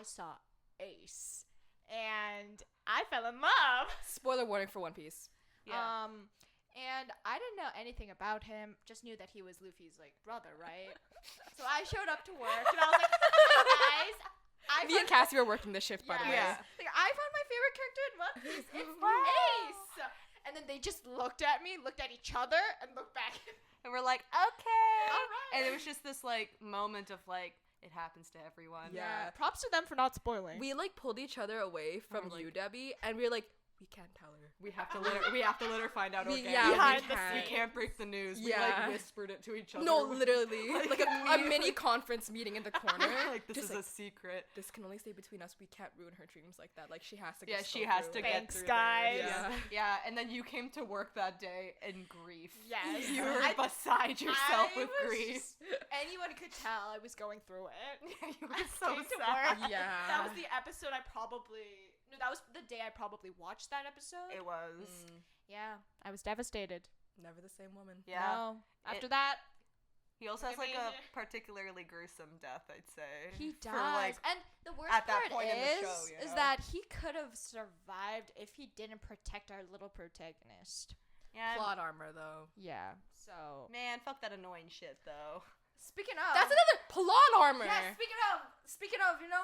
saw Ace, and I fell in love. Spoiler warning for One Piece. Yeah. And I didn't know anything about him, just knew that he was Luffy's, like, brother, right? So I showed up to work, and I was like, guys, Me and Cassie were working the shift, by the way. Yeah. Like, I found my favorite character in One Piece. It's Ace. And then they just looked at me, looked at each other, and looked back. And we're like, okay. All right. And it was just this like moment of like, It happens to everyone. Yeah. Props to them for not spoiling. We like pulled each other away from We're like- you, Debbie, and we were like, we can't tell her. We have to let her find out We- organically. yeah, we Behind the can't. We can't break the news. We Yeah. like whispered it to each other. No, literally, Like, like a me- mini conference meeting in the corner. like this Just is like, a secret. this can only stay between us. We can't ruin her dreams like that. Like she has to. Yeah, just she go has through to it. get Thanks, through guys. There. Yeah. Yeah, and then you came to work that day in grief. Yes. You were I- beside yourself I with was grief. just- anyone could tell I was going through it. Yeah, you were I so came to sad. work. Yeah. That was the episode that was the day I probably watched that episode. It was. Yeah, I was devastated. Never the same woman. Yeah. No. After that, He also has Look like at a me. particularly gruesome death, I'd say. he For, dies. like, And the worst at that part point in the is, show, you know? that he could have survived if he didn't protect our little protagonist. yeah. Plot armor though. Yeah. So. Man, fuck that annoying shit though. Speaking of. That's another plot armor. Yeah. Speaking of,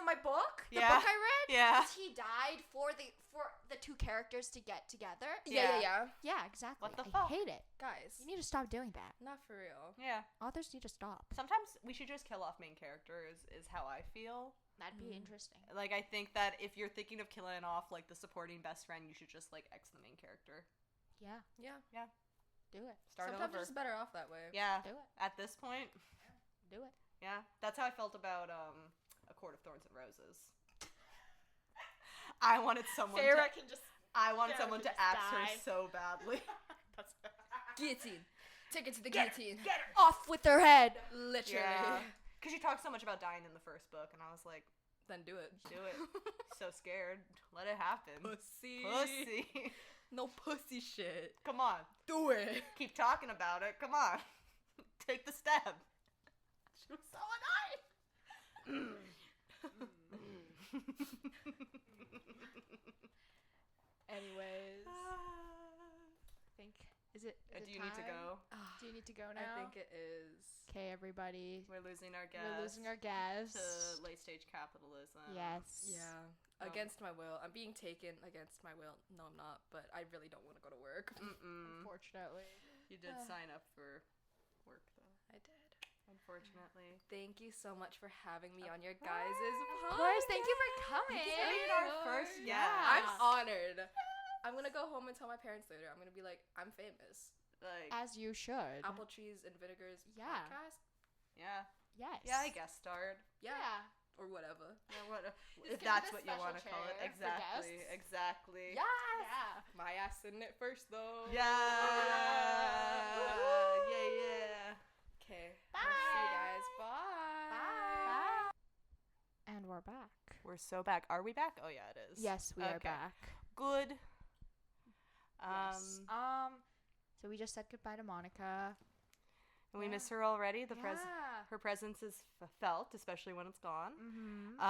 my book, the Yeah. book I read. Yeah. He died for the two characters to get together. Yeah. Yeah, exactly. What the I fuck? hate it. Guys, You need to stop doing that. not for real. Yeah. Authors need to stop. Sometimes we should just kill off main characters, is how I feel. That'd be interesting. Like, I think that if you're thinking of killing off, like, the supporting best friend, you should just, like, X the main character. Yeah, Yeah. do it. Start Sometimes over. it's just better off that way. Yeah. Do it. At this point, Do it. yeah. That's how I felt about, A Court of Thorns and Roses. I wanted someone to... can just. I wanted Farrah someone could to just axe her die. so badly. That's Guillotine. Take it to the Get guillotine. Get her off with her head. Literally. Yeah. Because you talk so much about dying in the first book, and I was like, Then do it. do it. So scared. Let it happen. Pussy. Pussy. No pussy shit. Come on. Do it. Keep talking about it. Come on. Take the step. She was so annoying. Anyways, I think is it? Do you need to go? Do you need to go I now? think it is. Okay, everybody. We're losing our guest. We're losing our guest. to late stage capitalism. Yes. Yeah. Against my will. I'm being taken against my will. No, I'm not. But I really don't want to go to work. Unfortunately. You did sign up for work though. I did. Unfortunately. Thank you so much for having me on your guys' Of course. Thank you for coming. Thank you for being our first Yeah. guest. I'm honored. I'm gonna go home and tell my parents later. I'm gonna be like, I'm famous. Like, As you should. Apple Trees and Vinegar's Yeah. podcast. yeah. Yes. Yeah, I guess starred. Yeah. Yeah. Or whatever. Yeah, what It's if gonna that's be what the you want to special call it. chair for Exactly. guests. Exactly. Yes. Yeah. My ass in it first though. Yeah. Woohoo. Yeah. Okay. Bye. See you guys. Bye. Bye. And we're back. We're so back. Are we back? Oh yeah, it is. Yes, we are Okay. back. Good. Yes. So we just said goodbye to Monica. And we Yeah. miss her already. Yeah. Her presence is felt, especially when it's gone. Mm-hmm.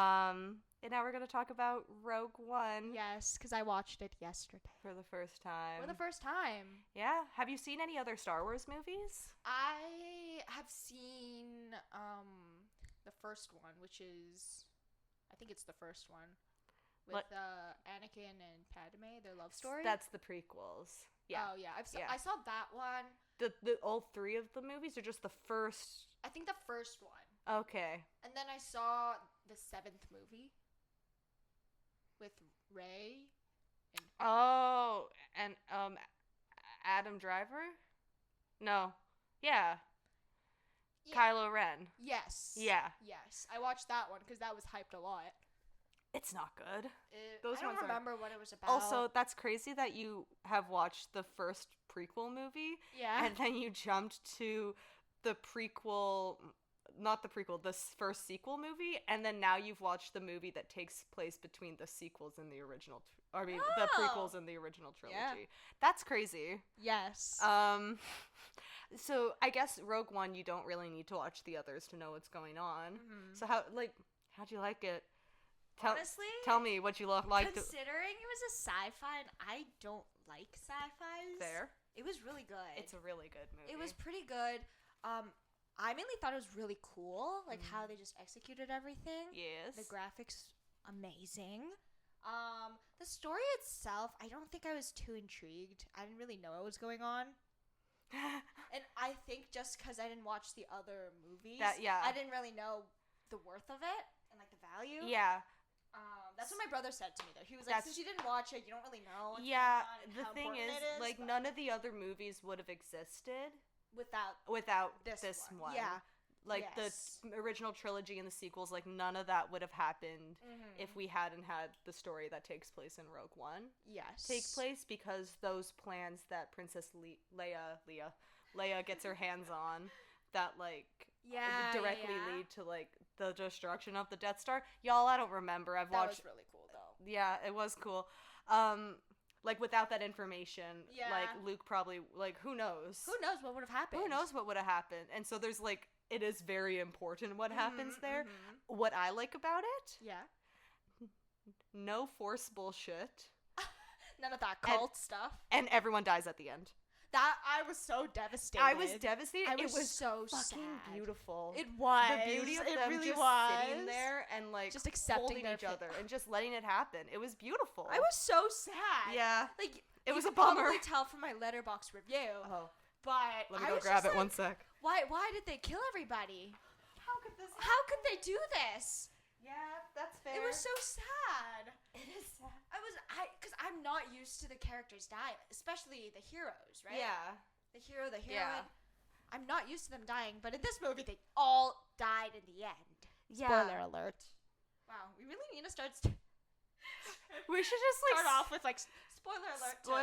And now we're gonna talk about Rogue One Yes, because I watched it yesterday. for the first time. For the first time. Yeah. Have you seen any other Star Wars movies? I have seen the first one, which is I think it's the first one. With What- Anakin and Padme, their love story. That's the prequels. Yeah. Oh yeah, Yeah. I saw that one. The all three of the movies, or just the first? I think the first one. Okay. And then I saw the 7th movie with Rey and Oh, and Adam Driver? No. Yeah. Yeah. Kylo Ren. Yes. Yeah. Yes. I watched that one because that was hyped a lot. It's not good. Those I don't ones are- remember what it was about. Also, that's crazy that you have watched the first prequel movie yeah. and then you jumped to the prequel, not the prequel, the first sequel movie, and then now you've watched the movie that takes place between the sequels and the original, the Oh. prequels and the original trilogy. Yeah. That's crazy. Yes. So I guess Rogue One, you don't really need to watch the others to know what's going on. Mhm. So how'd you like it? Honestly, Tell me what you like. considering it was a sci-fi and I don't like sci-fis. There. It was really good. It's a really good movie. It was pretty good. I mainly thought it was really cool, like how they just executed everything. Yes. The graphics, amazing. The story itself, I don't think I was too intrigued. I didn't really know what was going on. And I think just because I didn't watch the other movies, Yeah. I didn't really know the worth of it and like the value. Yeah. That's what my brother said to me though. He was like, since you didn't watch it, you don't really know. What's Yeah, going on and the how thing important is, it like, but none of the other movies would have existed without this one. Yeah. Like, Yes. the original trilogy and the sequels, like, none of that would have happened if we hadn't had the story that takes place in Rogue One Yes. take place, because those plans that Princess Leia gets her hands on that, like, directly lead to, like, the destruction of the Death Star. Y'all, I don't remember. I've watched... That was really cool, though. Yeah, it was cool. Like, without that information, like, Luke probably, like, who knows? Who knows what would have happened? Who knows what would have happened? And so there's, like, it is very important what happens there. What I like about it? Yeah. No Force bullshit. None of that cult stuff. And everyone dies at the end. That, I was so devastated. I was devastated. It was so sad. beautiful. It was. The beauty of it them really just was. sitting there and, like, just accepting holding each other and just letting it happen. It was beautiful. I was so sad. Yeah. Like, it was you a could bummer. probably tell from my Letterboxd review. Oh. But Let me I go was grab just it like, one sec. Why did they kill everybody? How could this How could they do this? Yeah, that's fair. It was so sad. It is sad. Because I'm not used to the characters dying, especially the heroes, right? Yeah. The hero, the Yeah. heroine. I'm not used to them dying, but in this movie, they all died in the end. Yeah. Spoiler alert. Wow, we really need to start. We should just, like, start off with, like, spoiler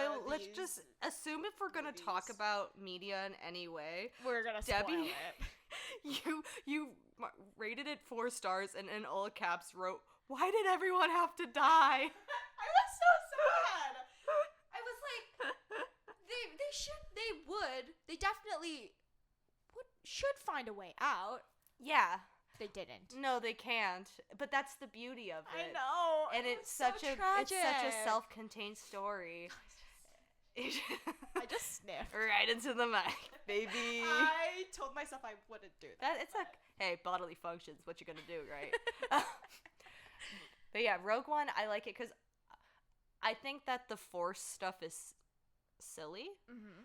alert. Let's just assume if we're gonna talk about media in any way. We're gonna spoil Debbie, it. you rated it 4 stars and in all caps wrote, "Why did everyone have to die?" I was so sad. I was like, they definitely should find a way out. Yeah. They didn't. No, they can't. But that's the beauty of it. I know. And it it's was such so a tragic. self-contained story. I just sniffed. Right into the mic, baby. I told myself I wouldn't do that. It's like, hey, bodily functions, what you gonna do, right? But yeah, Rogue One, I like it because I think that the Force stuff is silly. Mm-hmm.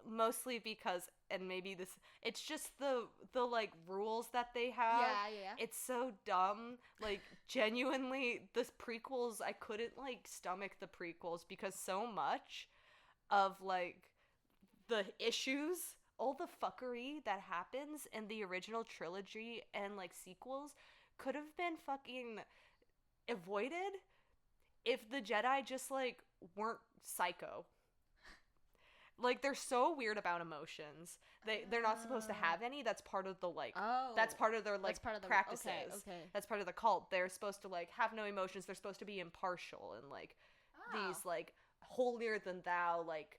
Mostly because, and maybe it's just the like rules that they have. Yeah. It's so dumb. Like, genuinely, the prequels, I couldn't, like, stomach the prequels because so much of, like, the issues, all the fuckery that happens in the original trilogy and, like, sequels could have been fucking avoided if the Jedi just, like, weren't psycho. Like, they're so weird about emotions. They're not supposed to have any. That's part of the, like, that's part of their, like, practices. Okay. That's part of the cult. They're supposed to, like, have no emotions. They're supposed to be impartial and, like, these, like, holier than thou, like,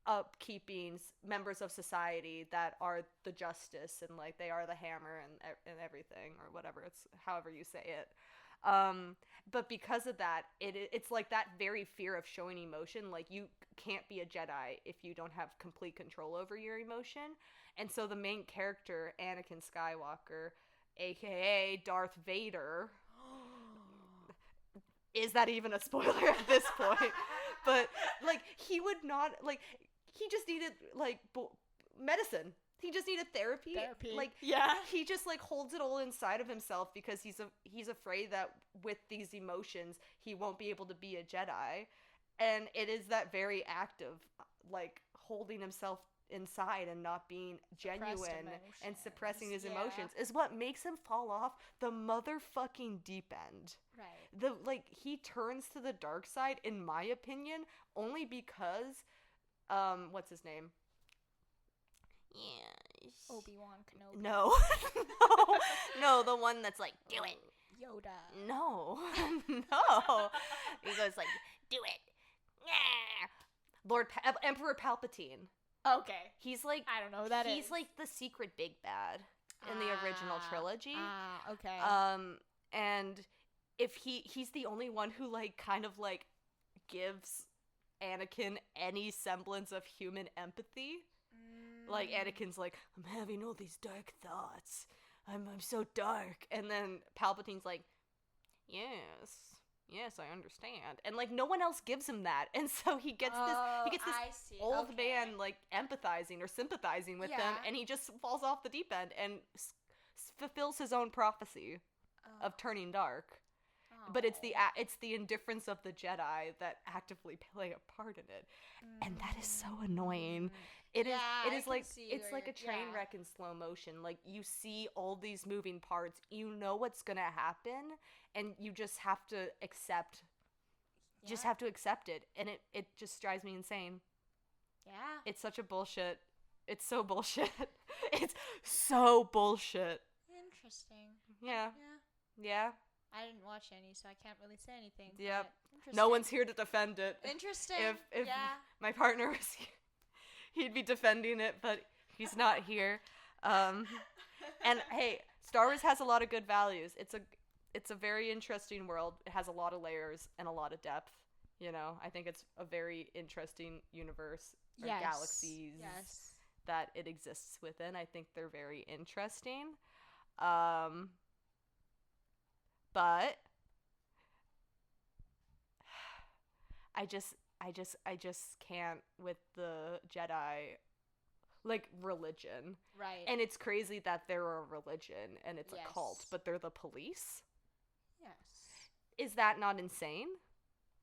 upkeeping members of society that are the justice and, like, they are the hammer and everything, or whatever. It's however you say it. But because of that, it's like that very fear of showing emotion. Like, you can't be a Jedi if you don't have complete control over your emotion. And so the main character, Anakin Skywalker, aka Darth Vader, is that even a spoiler at this point? But, like, he would not, like, he just needed, like, medicine. He just needed therapy. Like, yeah. He just, like, holds it all inside of himself because he's afraid that with these emotions he won't be able to be a Jedi. And it is that very act of, like, holding himself inside and not being genuine and suppressing his emotions is what makes him fall off the motherfucking deep end. Right. He turns to the dark side, in my opinion, only because, what's his name? Yes. Obi-Wan Kenobi. No. No, the one that's like, do it. Yoda. No. No. He goes like, do it. Emperor Palpatine. Okay. He's like, I don't know who that is. He's like the secret big bad in the original trilogy. Okay. And if he's the only one who, like, kind of, like, gives Anakin any semblance of human empathy. Like, Anakin's like, I'm having all these dark thoughts. I'm so dark. And then Palpatine's like, yes, I understand. And, like, no one else gives him that. And so he gets this old man, like, empathizing or sympathizing with them, and he just falls off the deep end. And fulfills his own prophecy of turning dark. But it's the indifference of the Jedi that actively play a part in it, and that is so annoying. It is like it's like a train wreck in slow motion. Like, you see all these moving parts, you know what's gonna happen, and you just have to accept. Just have to accept it, and it just drives me insane. Yeah, it's such a bullshit. It's so bullshit. It's so bullshit. Interesting. Yeah. I didn't watch any, so I can't really say anything. Yep. Interesting. No one's here to defend it. Interesting. If my partner was here, he'd be defending it, but he's not here. And hey, Star Wars has a lot of good values. It's a very interesting world. It has a lot of layers and a lot of depth. You know, I think it's a very interesting universe or galaxies that it exists within. I think they're very interesting. But I just can't with the Jedi, like, religion. Right. And it's crazy that they're a religion and it's a cult, but they're the police. Yes. Is that not insane?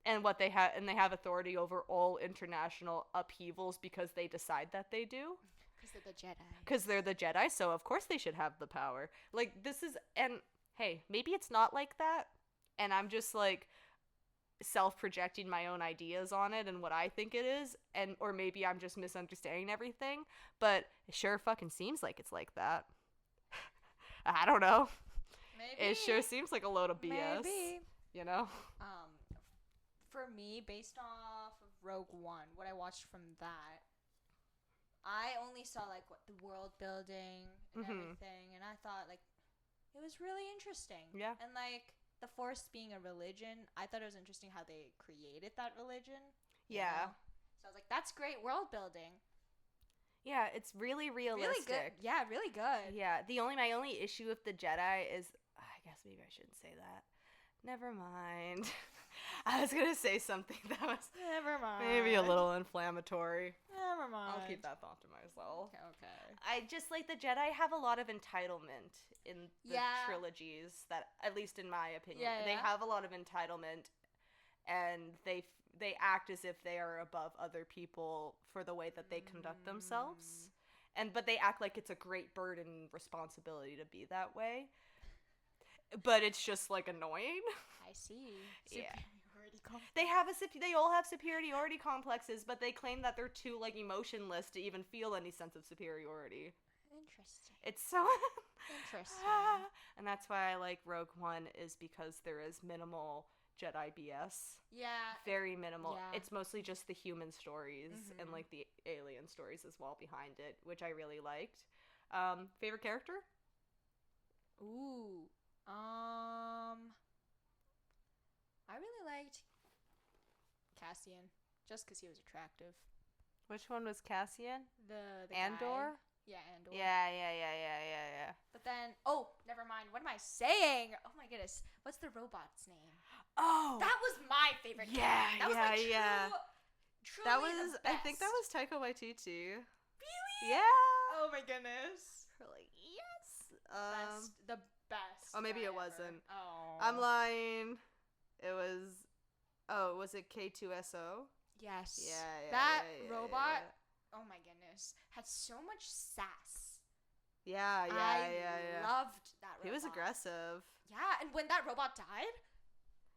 And they have authority over all international upheavals because they decide that they do. Because they're the Jedi, so of course they should have the power. Like, this is, and hey, maybe it's not like that, and I'm just, like, self-projecting my own ideas on it and what I think it is, or maybe I'm just misunderstanding everything, but it sure fucking seems like it's like that. I don't know. Maybe. It sure seems like a load of BS. Maybe. You know? For me, based off of Rogue One, what I watched from that, I only saw, like, what the world building and everything, and I thought, like, it was really interesting. Yeah. And, like, the Force being a religion, I thought it was interesting how they created that religion. Yeah. Know? So I was like, that's great world building. Yeah, it's really realistic. Really good. Yeah, really good. Yeah, my only issue with the Jedi is, I guess maybe I shouldn't say that. Never mind. I was gonna say something that was never mind. Maybe a little inflammatory. Never mind. I'll keep that thought to myself. Okay. I just, like, the Jedi have a lot of entitlement in the trilogies, that, at least in my opinion, they have a lot of entitlement, and they act as if they are above other people for the way that they conduct themselves, but they act like it's a great burden and responsibility to be that way. But it's just, like, annoying. I see. Superiority complex. They all have superiority complexes, but they claim that they're too, like, emotionless to even feel any sense of superiority. Interesting. It's so interesting. And that's why I like Rogue One, is because there is minimal Jedi BS. Yeah. Very minimal. Yeah. It's mostly just the human stories and, like, the alien stories as well behind it, which I really liked. Favorite character? Ooh. I really liked Cassian, just because he was attractive. Which one was Cassian? The Andor? Guy. Yeah, Andor. Yeah. But then, never mind. What am I saying? Oh my goodness. What's the robot's name? Oh! That was my favorite character. That was truly that was, the best. I think that was Taika Waititi. Really? Yeah! Oh my goodness. Like, yes! The best. Oh, maybe it ever. wasn't. Oh. I'm lying. It was... Oh, was it K2SO? Yes. Yeah. That robot, oh my goodness, had so much sass. Yeah. I loved that robot. He was aggressive. Yeah, and when that robot died,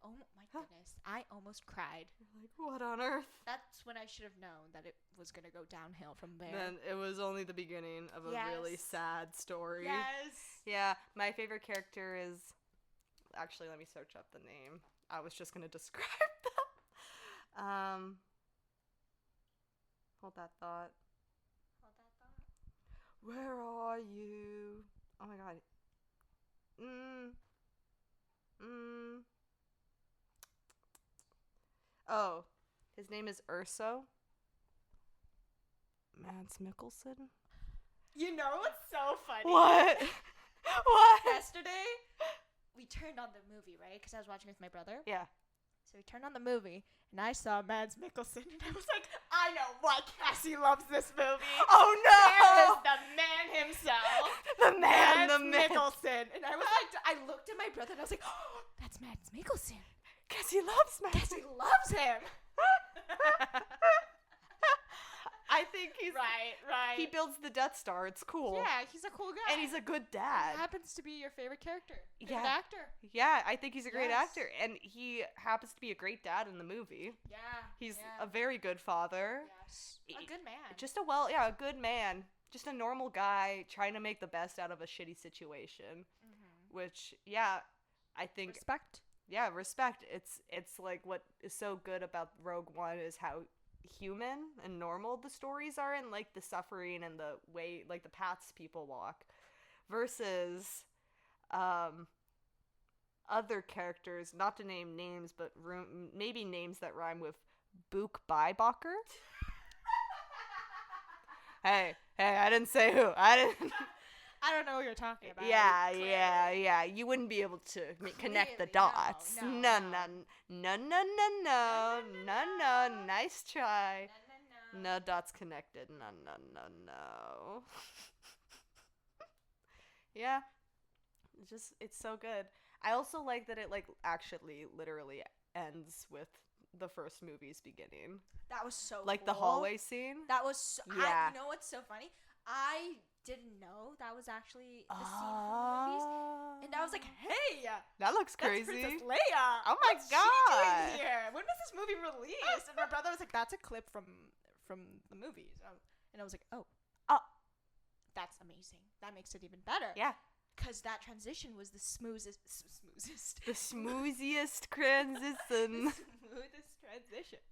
oh my goodness, I almost cried. Like, what on earth? That's when I should have known that it was going to go downhill from there. Then it was only the beginning of a really sad story. Yes. Yeah, my favorite character is... Actually, let me search up the name. I was just going to describe them. Hold that thought. Where are you? Oh my god. Oh, his name is Urso. Mads Mikkelsen. You know what's so funny? What? What? Yesterday, we turned on the movie, right? Because I was watching with my brother. Yeah. So So we turned on the movie, and I saw Mads Mikkelsen, and I was like, I know why Cassie loves this movie. Oh There is no! the man himself. The man, Mads the man. Mikkelsen. And I was like, I looked at my brother, and I was like, oh, that's Mads Mikkelsen. Cassie loves Mads. Cassie loves him. I think he's Right. He builds the Death Star. It's cool. Yeah, he's a cool guy. And he's a good He dad. happens to be your favorite character. Yeah. Favorite actor. Yeah, I think he's a great Yes. actor, and he happens to be a great dad in the movie. Yeah. He's yeah. a very good father. Yes. A good man. Just a good man. Just a normal guy trying to make the best out of a shitty situation. Which, yeah, I think Respect. yeah, respect. It's like what is so good about Rogue One is how human and normal the stories are, and like the suffering and the way, like the paths people walk, versus other characters, not to name names, but maybe names that rhyme with Book Bybacher. Hey, I didn't say who. I didn't. I don't know what you're talking about. Yeah. Clearly. You wouldn't be able to connect the Clearly, dots. no. No. Nice try. No. No dots connected. No. Yeah. It's so good. I also like that it like actually literally ends with the first movie's beginning. That was so Like cool. the hallway scene. That was so, Yeah. you know what's so funny? I didn't know that was actually the scene from the movies. And I was like, hey, That looks that's crazy. Princess Leia. Oh my What's God. she doing here? When was this movie released? And my brother was like, that's a clip from the movies. And I was like, oh, that's amazing. That makes it even better. Yeah. Because that transition was the smoothest. The smooziest transition. Smoothest transition.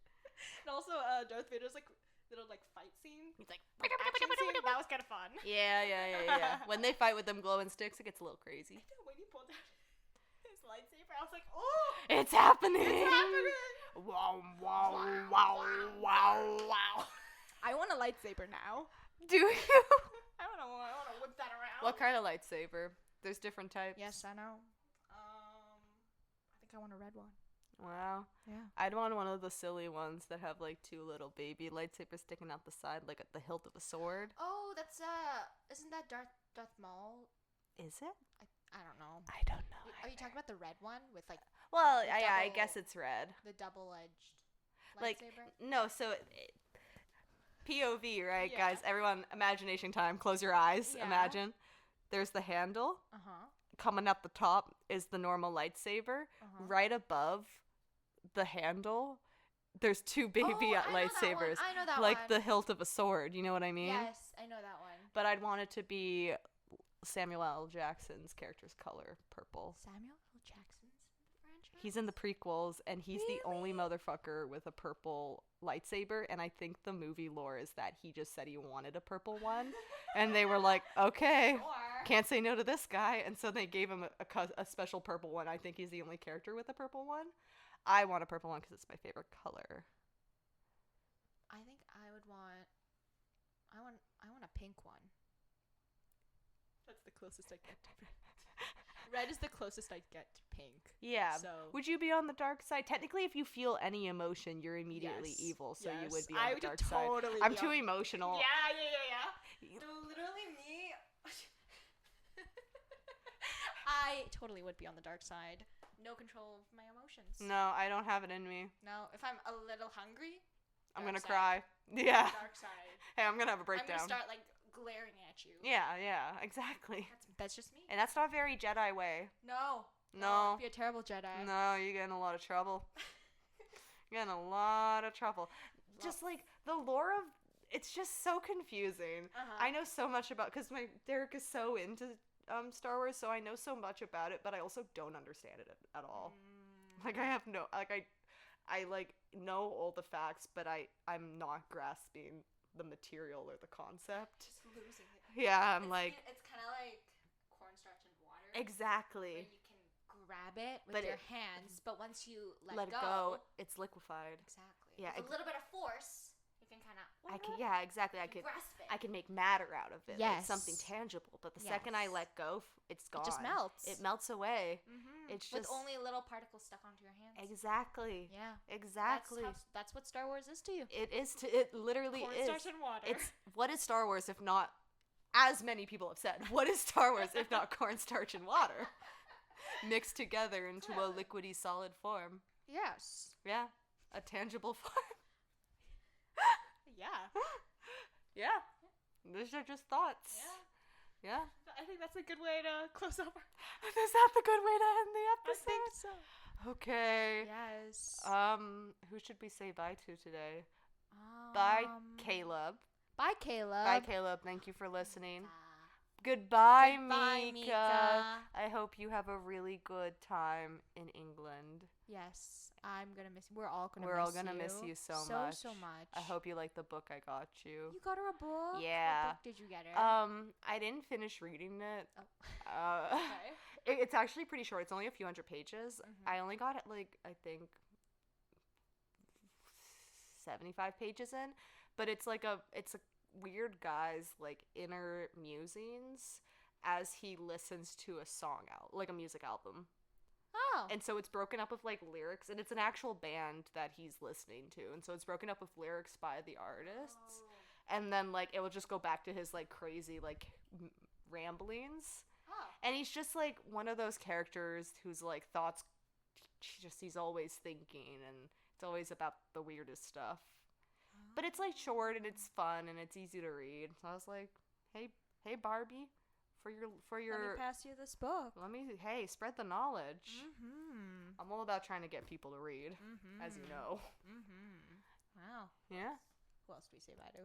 And also, Darth Vader's like little like fight scene. He's like, Action scene. That was kind of fun. yeah. When they fight with them glowing sticks, it gets a little crazy. When he pulled out his lightsaber, I was like, oh, It's happening. it's happening. Wow. I want a lightsaber now. Do you? I want to whip that around. What kind of lightsaber? There's different types. Yes, I know. I think I want a red one. Wow. Yeah. I'd want one of the silly ones that have like two little baby lightsabers sticking out the side, like at the hilt of a sword. Oh, that's isn't that Darth Maul? Is it? I don't know. I don't know. Are you talking about the red one with like Well, the yeah, I double- guess it's red. the double-edged Like, lightsaber? no, so POV, right, Yeah. guys? Everyone, imagination time. Close your eyes. Yeah. Imagine. There's the handle. Coming up the top is the normal lightsaber. Right above the handle, there's two baby lightsabers. I know that like one. the hilt of a sword. You know what I mean? Yes, I know that one. But I'd want it to be Samuel L. Jackson's character's color, purple. Samuel L. Jackson's in the franchise? He's in the prequels, and he's the only motherfucker with a purple lightsaber. And I think the movie lore is that he just said he wanted a purple one, and they were like, "Okay, can't say no to this guy." And so they gave him a special purple one. I think he's the only character with a purple one. I want a purple one because it's my favorite color. I think I would want. I want a pink one. That's the closest I get to. Red is the closest I get to pink. Yeah. So Would you be on the dark side? Technically, if you feel any emotion, you're immediately Yes, evil, so you yes. would be I on the would dark totally side. I'm be too on- emotional. Yeah. Literally me. I totally would be on the dark side. No control of my emotions. No, I don't have it in me. No, if I'm a little hungry, I'm dark gonna side. cry. Yeah. Dark side. Hey, I'm gonna have a I'm breakdown. gonna start like glaring at you. Yeah, exactly. That's just me. And that's not very Jedi way. No. No. Be a terrible Jedi. No, you get in a lot of trouble. You're in a lot of trouble. Just like the lore of it's just so confusing. I know so much about because my Derek is so into Star Wars, so I know so much about it, but I also don't understand it at all. Like I have no I like know all the facts, but I'm not grasping the material or the concept. Just losing it. Yeah, I'm like It's kind of like cornstarch and water. exactly. Where you can grab it with But your hands, but once you let Let it go. It's liquefied. Exactly. Yeah, With a little bit of force, you can kind of. Exactly. I could grasp it. I can make matter out of it, like Yes. something tangible. But the second I Yes. let go, it's gone. It just melts. It melts away. It's with just only little particles stuck onto your hands. exactly. Yeah. Exactly. That's what Star Wars is to you. It literally is. Cornstarch and water. It's what is Star Wars if not, as many people have said, what is Star Wars if not cornstarch and water mixed together into a liquidy solid form? Yes. Yeah, a tangible form. Yeah. Yeah, these are just thoughts. Yeah. I think that's a good way to close over. Is that the good way to end the I episode? think so. Okay. Yes. Who should we say bye to today? Bye, Caleb. Bye, Caleb. Bye, Caleb. Thank you for listening. Goodbye, Goodbye, Mika. Mika. I hope you have a really good time in England. Yes, I'm gonna miss you. We're all gonna miss you. So much. So much. I hope you like the book I got you. You got her a book? Yeah. What book did you get her? I didn't finish reading it. Oh. Okay. It's actually pretty short. It's only a few hundred pages. I only got it, like, I think 75 pages in, but it's a weird guy's, like, inner musings as he listens to a song out, like a music album. Oh. And so it's broken up with, like, lyrics, and it's an actual band that he's listening to, and so it's broken up with lyrics by the artists, and then, like, it will just go back to his, like, crazy, like, ramblings. Oh. And he's just, like, one of those characters whose, like, thoughts, he's always thinking, and it's always about the weirdest stuff. But it's, like, short, and it's fun, and it's easy to read. So I was like, hey, Barbie, for your... Let me pass you this book. Hey, spread the knowledge. Mm-hmm. I'm all about trying to get people to read, as you know. Mm-hmm. Wow. Yeah? Who else do we say bye to?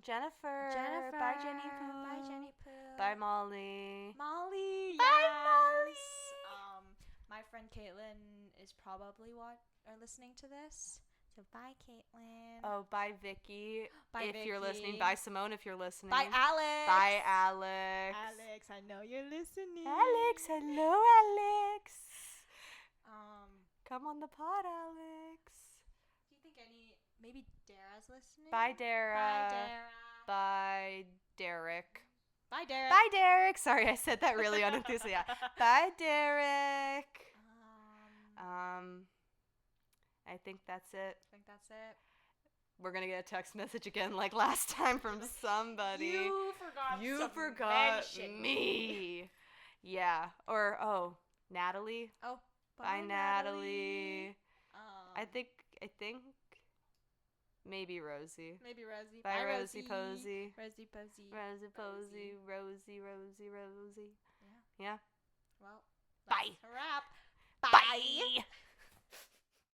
Jennifer. Jennifer. Bye, Jenny Poo. Bye, Jenny Poo. Bye, Molly. Molly. Bye, yes. Molly. My friend Caitlin is probably listening to this. So bye, Caitlin. Oh, bye, Vicky. Bye, if you're listening. Vicky. Bye, Simone, if you're listening. Bye, Alex. Bye, Alex. Alex, I know you're listening. Alex, hello, Alex. Come on the pod, Alex. Do you think maybe Dara's listening? Bye, Dara. Bye, Dara. Bye, Derek. Bye, Derek. Bye, Derek. Sorry, I said that really unenthusiastic. Bye, Derek. I think that's it. We're gonna get a text message again like last time from somebody. You forgot me. Yeah. Or Natalie. Oh, bye, Natalie. I think maybe Rosie. Bye, Rosie Posey. Rosie Posey. Rosie. Yeah. Well, Bye. that's a wrap. Bye.